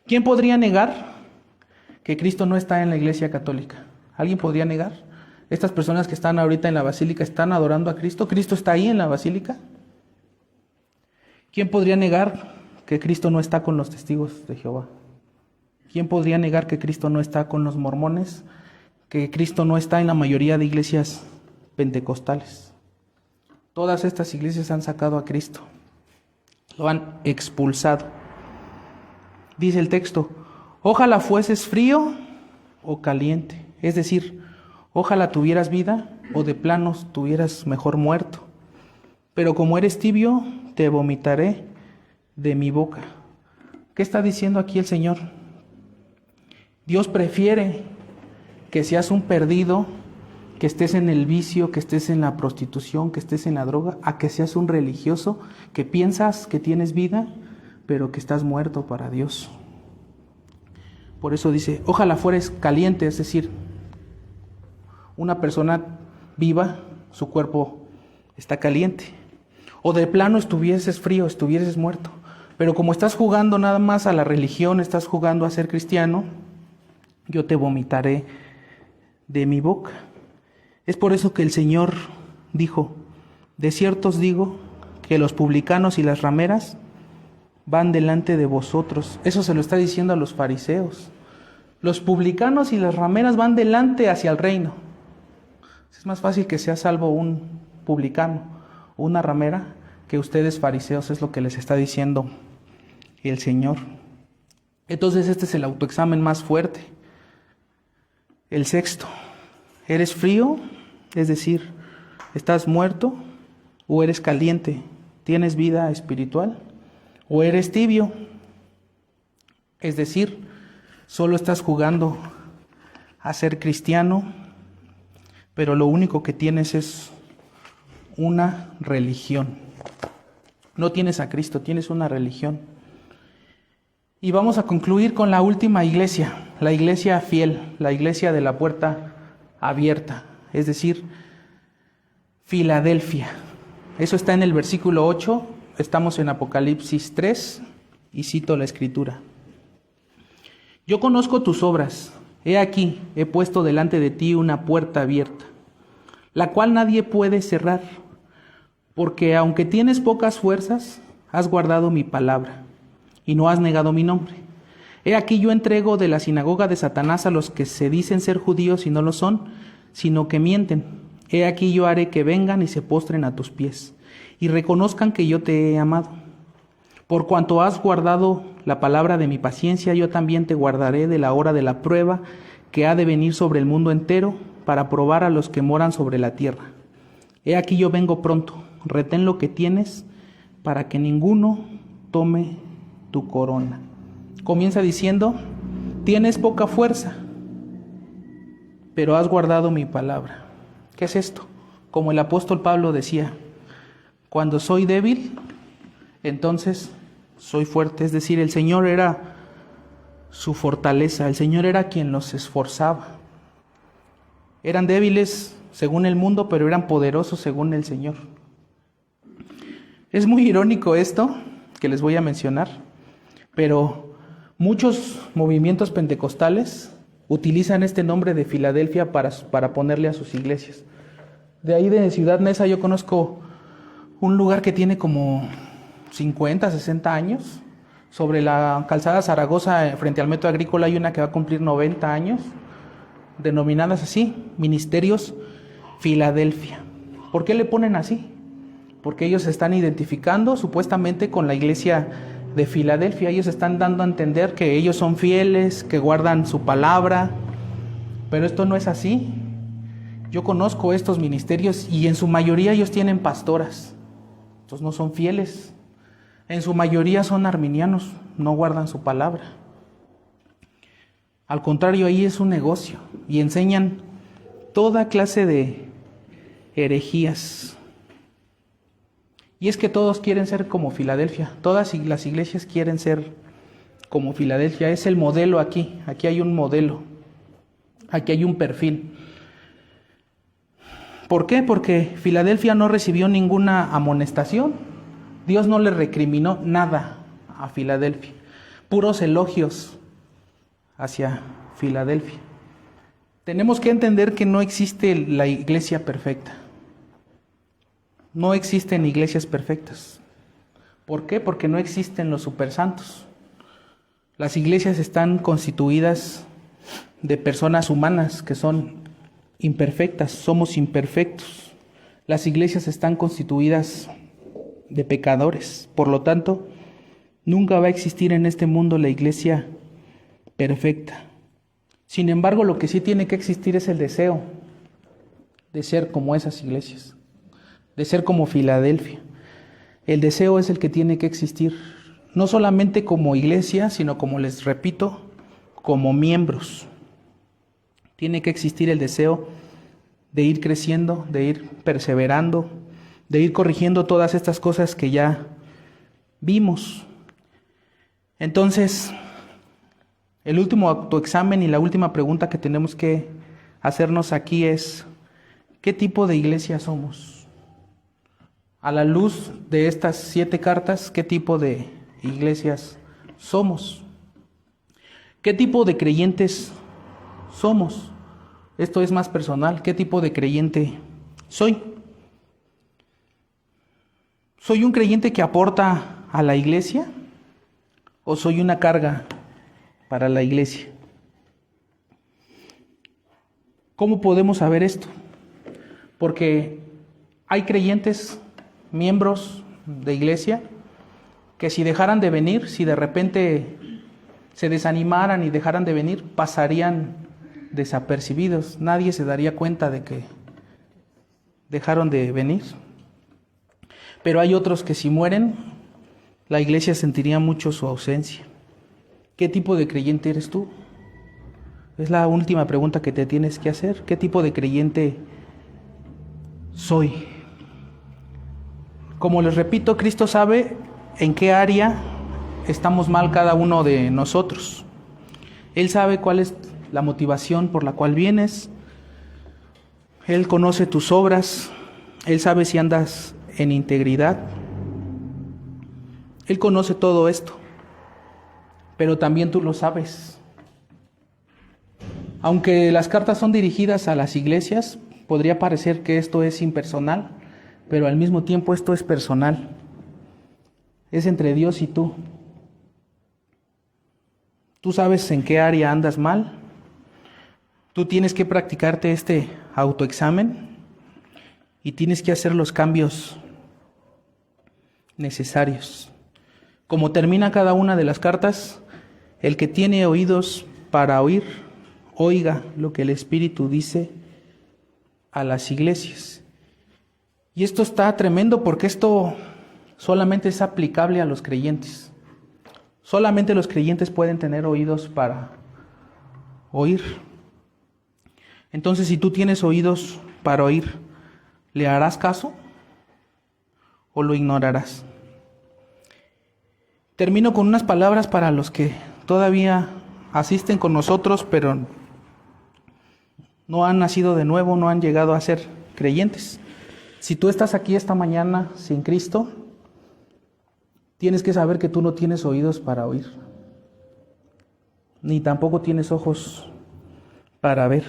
¿Quién podría negar que Cristo no está en la iglesia católica? ¿Alguien podría negar? Estas personas que están ahorita en la basílica están adorando a Cristo. ¿Cristo está ahí en la basílica? ¿Quién podría negar que Cristo no está con los testigos de Jehová? ¿Quién podría negar que Cristo no está con los mormones? Que Cristo no está en la mayoría de iglesias pentecostales. Todas estas iglesias han sacado a Cristo. Lo han expulsado. Dice el texto: ojalá fueses frío o caliente. Es decir, ojalá tuvieras vida o de planos tuvieras mejor muerto. Pero como eres tibio, te vomitaré de mi boca. ¿Qué está diciendo aquí el Señor? Dios prefiere que seas un perdido que estés en el vicio, que estés en la prostitución, que estés en la droga, a que seas un religioso que piensas que tienes vida, pero que estás muerto para Dios. Por eso dice, ojalá fueres caliente, es decir, una persona viva, su cuerpo está caliente. O de plano estuvieses frío, estuvieses muerto. Pero como estás jugando nada más a la religión, estás jugando a ser cristiano, yo te vomitaré de mi boca. Es por eso que el Señor dijo, de cierto os digo que los publicanos y las rameras van delante de vosotros. Eso se lo está diciendo a los fariseos. Los publicanos y las rameras van delante hacia el reino. Es más fácil que sea salvo un publicano o una ramera que ustedes fariseos, es lo que les está diciendo el Señor. Entonces este es el autoexamen más fuerte. El sexto, ¿eres frío? Es decir, ¿estás muerto o eres caliente? ¿Tienes vida espiritual? ¿O eres tibio? Es decir, solo estás jugando a ser cristiano, pero lo único que tienes es una religión. No tienes a Cristo, tienes una religión. Y vamos a concluir con la última iglesia, la iglesia fiel, la iglesia de la puerta abierta, es decir, Filadelfia. Eso está en el versículo 8, estamos en Apocalipsis 3 y cito la escritura. Yo conozco tus obras, he aquí, he puesto delante de ti una puerta abierta, la cual nadie puede cerrar, porque aunque tienes pocas fuerzas, has guardado mi palabra y no has negado mi nombre. He aquí yo entrego de la sinagoga de Satanás a los que se dicen ser judíos y no lo son, sino que mienten. He aquí yo haré que vengan y se postren a tus pies, y reconozcan que yo te he amado. Por cuanto has guardado la palabra de mi paciencia, yo también te guardaré de la hora de la prueba que ha de venir sobre el mundo entero, para probar a los que moran sobre la tierra. He aquí yo vengo pronto, retén lo que tienes, para que ninguno tome tu corona. Comienza diciendo, tienes poca fuerza, pero has guardado mi palabra. ¿Qué es esto? Como el apóstol Pablo decía, cuando soy débil, entonces soy fuerte. Es decir, el Señor era su fortaleza, el Señor era quien los esforzaba. Eran débiles según el mundo, pero eran poderosos según el Señor. Es muy irónico esto que les voy a mencionar, pero muchos movimientos pentecostales utilizan este nombre de Filadelfia para ponerle a sus iglesias. De ahí de Ciudad Neza yo conozco un lugar que tiene como 50, 60 años. Sobre la calzada Zaragoza, frente al Metro Agrícola, hay una que va a cumplir 90 años, denominadas así, Ministerios Filadelfia. ¿Por qué le ponen así? Porque ellos se están identificando supuestamente con la iglesia de Filadelfia. Ellos están dando a entender que ellos son fieles, que guardan su palabra, pero esto no es así. Yo conozco estos ministerios y en su mayoría ellos tienen pastoras. Estos no son fieles. En su mayoría son arminianos, no guardan su palabra. Al contrario, ahí es un negocio y enseñan toda clase de herejías. Y es que todos quieren ser como Filadelfia, todas las iglesias quieren ser como Filadelfia, es el modelo aquí hay un modelo, aquí hay un perfil. ¿Por qué? Porque Filadelfia no recibió ninguna amonestación, Dios no le recriminó nada a Filadelfia, puros elogios hacia Filadelfia. Tenemos que entender que no existe la iglesia perfecta. No existen iglesias perfectas. ¿Por qué? Porque no existen los supersantos. Las iglesias están constituidas de personas humanas que son imperfectas, somos imperfectos. Las iglesias están constituidas de pecadores. Por lo tanto, nunca va a existir en este mundo la iglesia perfecta. Sin embargo, lo que sí tiene que existir es el deseo de ser como esas iglesias, de ser como Filadelfia. El deseo es el que tiene que existir, no solamente como iglesia, sino, como les repito, como miembros. Tiene que existir el deseo de ir creciendo, de ir perseverando, de ir corrigiendo todas estas cosas que ya vimos. Entonces, el último autoexamen y la última pregunta que tenemos que hacernos aquí es: ¿qué tipo de iglesia somos? A la luz de estas 7 cartas, ¿qué tipo de iglesias somos? ¿Qué tipo de creyentes somos? Esto es más personal. ¿Qué tipo de creyente soy? ¿Soy un creyente que aporta a la iglesia o soy una carga para la iglesia? ¿Cómo podemos saber esto? Porque hay creyentes, miembros de iglesia, que si dejaran de venir, si de repente se desanimaran y dejaran de venir, pasarían desapercibidos. Nadie se daría cuenta de que dejaron de venir. Pero hay otros que si mueren, la iglesia sentiría mucho su ausencia. ¿Qué tipo de creyente eres tú? Es la última pregunta que te tienes que hacer. ¿Qué tipo de creyente soy? Como les repito, Cristo sabe en qué área estamos mal cada uno de nosotros. Él sabe cuál es la motivación por la cual vienes. Él conoce tus obras. Él sabe si andas en integridad. Él conoce todo esto, pero también tú lo sabes. Aunque las cartas son dirigidas a las iglesias, podría parecer que esto es impersonal, pero al mismo tiempo esto es personal. Es entre Dios y tú. Tú sabes en qué área andas mal. Tú tienes que practicarte este autoexamen y tienes que hacer los cambios necesarios. Como termina cada una de las cartas, el que tiene oídos para oír, oiga lo que el Espíritu dice a las iglesias. Y esto está tremendo porque esto solamente es aplicable a los creyentes. Solamente los creyentes pueden tener oídos para oír. Entonces, si tú tienes oídos para oír, ¿le harás caso o lo ignorarás? Termino con unas palabras para los que todavía asisten con nosotros, pero no han nacido de nuevo, no han llegado a ser creyentes. Si tú estás aquí esta mañana sin Cristo, tienes que saber que tú no tienes oídos para oír, ni tampoco tienes ojos para ver.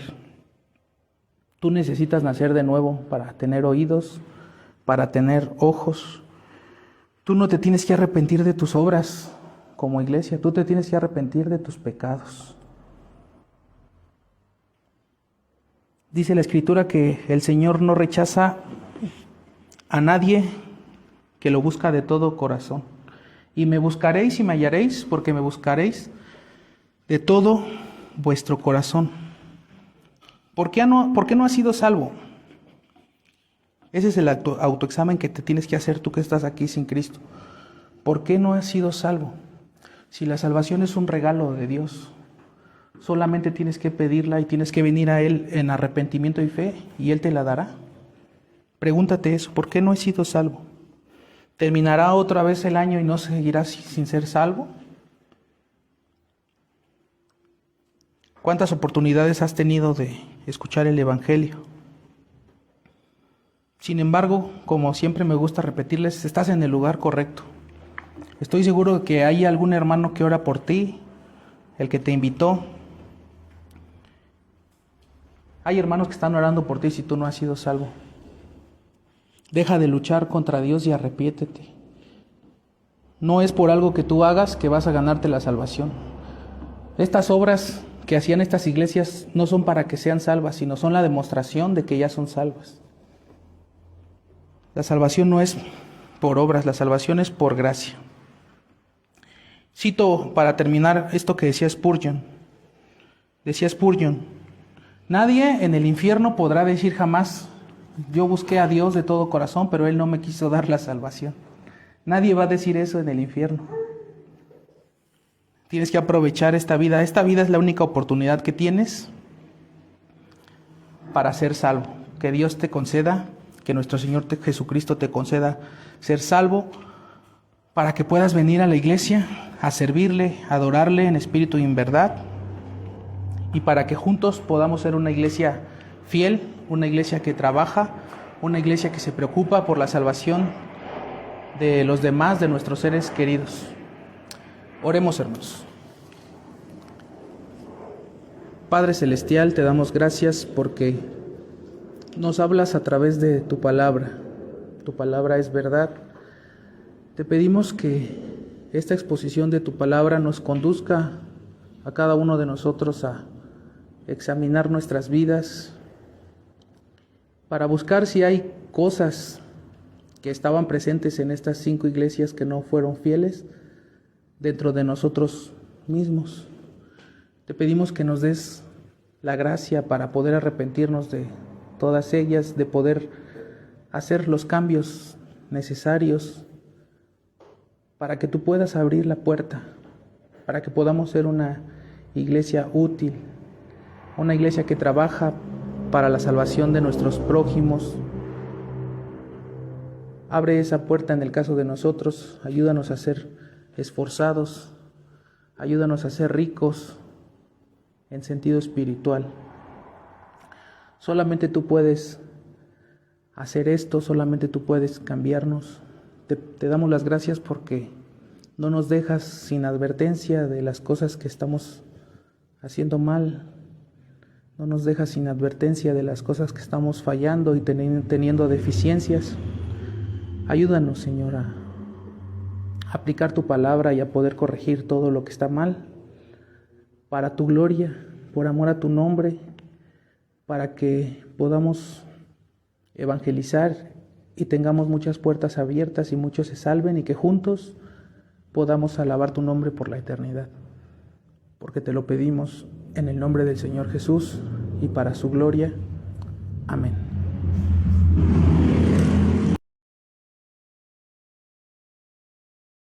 Tú necesitas nacer de nuevo para tener oídos, para tener ojos. Tú no te tienes que arrepentir de tus obras como iglesia, tú te tienes que arrepentir de tus pecados. Dice la Escritura que el Señor no rechaza a nadie que lo busca de todo corazón. Y me buscaréis y me hallaréis, porque me buscaréis de todo vuestro corazón. ¿Por qué no has sido salvo? Ese es el autoexamen que te tienes que hacer tú que estás aquí sin Cristo. ¿Por qué no has sido salvo? Si la salvación es un regalo de Dios, solamente tienes que pedirla y tienes que venir a Él en arrepentimiento y fe y Él te la dará. Pregúntate eso, ¿por qué no he sido salvo? ¿Terminará otra vez el año y no seguirás sin ser salvo? ¿Cuántas oportunidades has tenido de escuchar el Evangelio? Sin embargo, como siempre me gusta repetirles, estás en el lugar correcto. Estoy seguro de que hay algún hermano que ora por ti, el que te invitó. Hay hermanos que están orando por ti si tú no has sido salvo. Deja de luchar contra Dios y arrepiéntete. No es por algo que tú hagas que vas a ganarte la salvación. Estas obras que hacían estas iglesias no son para que sean salvas, sino son la demostración de que ya son salvas. La salvación no es por obras, la salvación es por gracia. Cito para terminar esto que decía Spurgeon. Decía Spurgeon: nadie en el infierno podrá decir jamás, yo busqué a Dios de todo corazón, pero Él no me quiso dar la salvación. Nadie va a decir eso en el infierno. Tienes que aprovechar esta vida. Esta vida es la única oportunidad que tienes para ser salvo, que Dios te conceda, que nuestro Señor Jesucristo te conceda ser salvo, para que puedas venir a la iglesia a servirle, a adorarle en espíritu y en verdad, y para que juntos podamos ser una iglesia fiel, una iglesia que trabaja, una iglesia que se preocupa por la salvación de los demás, de nuestros seres queridos. Oremos, hermanos. Padre Celestial, te damos gracias porque nos hablas a través de tu palabra. Tu palabra es verdad. Te pedimos que esta exposición de tu palabra nos conduzca a cada uno de nosotros a examinar nuestras vidas, para buscar si hay cosas que estaban presentes en estas 5 iglesias que no fueron fieles dentro de nosotros mismos. Te pedimos que nos des la gracia para poder arrepentirnos de todas ellas, de poder hacer los cambios necesarios para que tú puedas abrir la puerta, para que podamos ser una iglesia útil, una iglesia que trabaja para la salvación de nuestros prójimos. Abre esa puerta en el caso de nosotros, ayúdanos a ser esforzados, ayúdanos a ser ricos en sentido espiritual. Solamente tú puedes hacer esto, solamente tú puedes cambiarnos. Te damos las gracias porque no nos dejas sin advertencia de las cosas que estamos haciendo mal. No nos dejas sin advertencia de las cosas que estamos fallando y teniendo deficiencias. Ayúdanos, Señor, a aplicar tu palabra y a poder corregir todo lo que está mal para tu gloria, por amor a tu nombre, para que podamos evangelizar y tengamos muchas puertas abiertas y muchos se salven y que juntos podamos alabar tu nombre por la eternidad. Porque te lo pedimos en el nombre del Señor Jesús y para su gloria. Amén.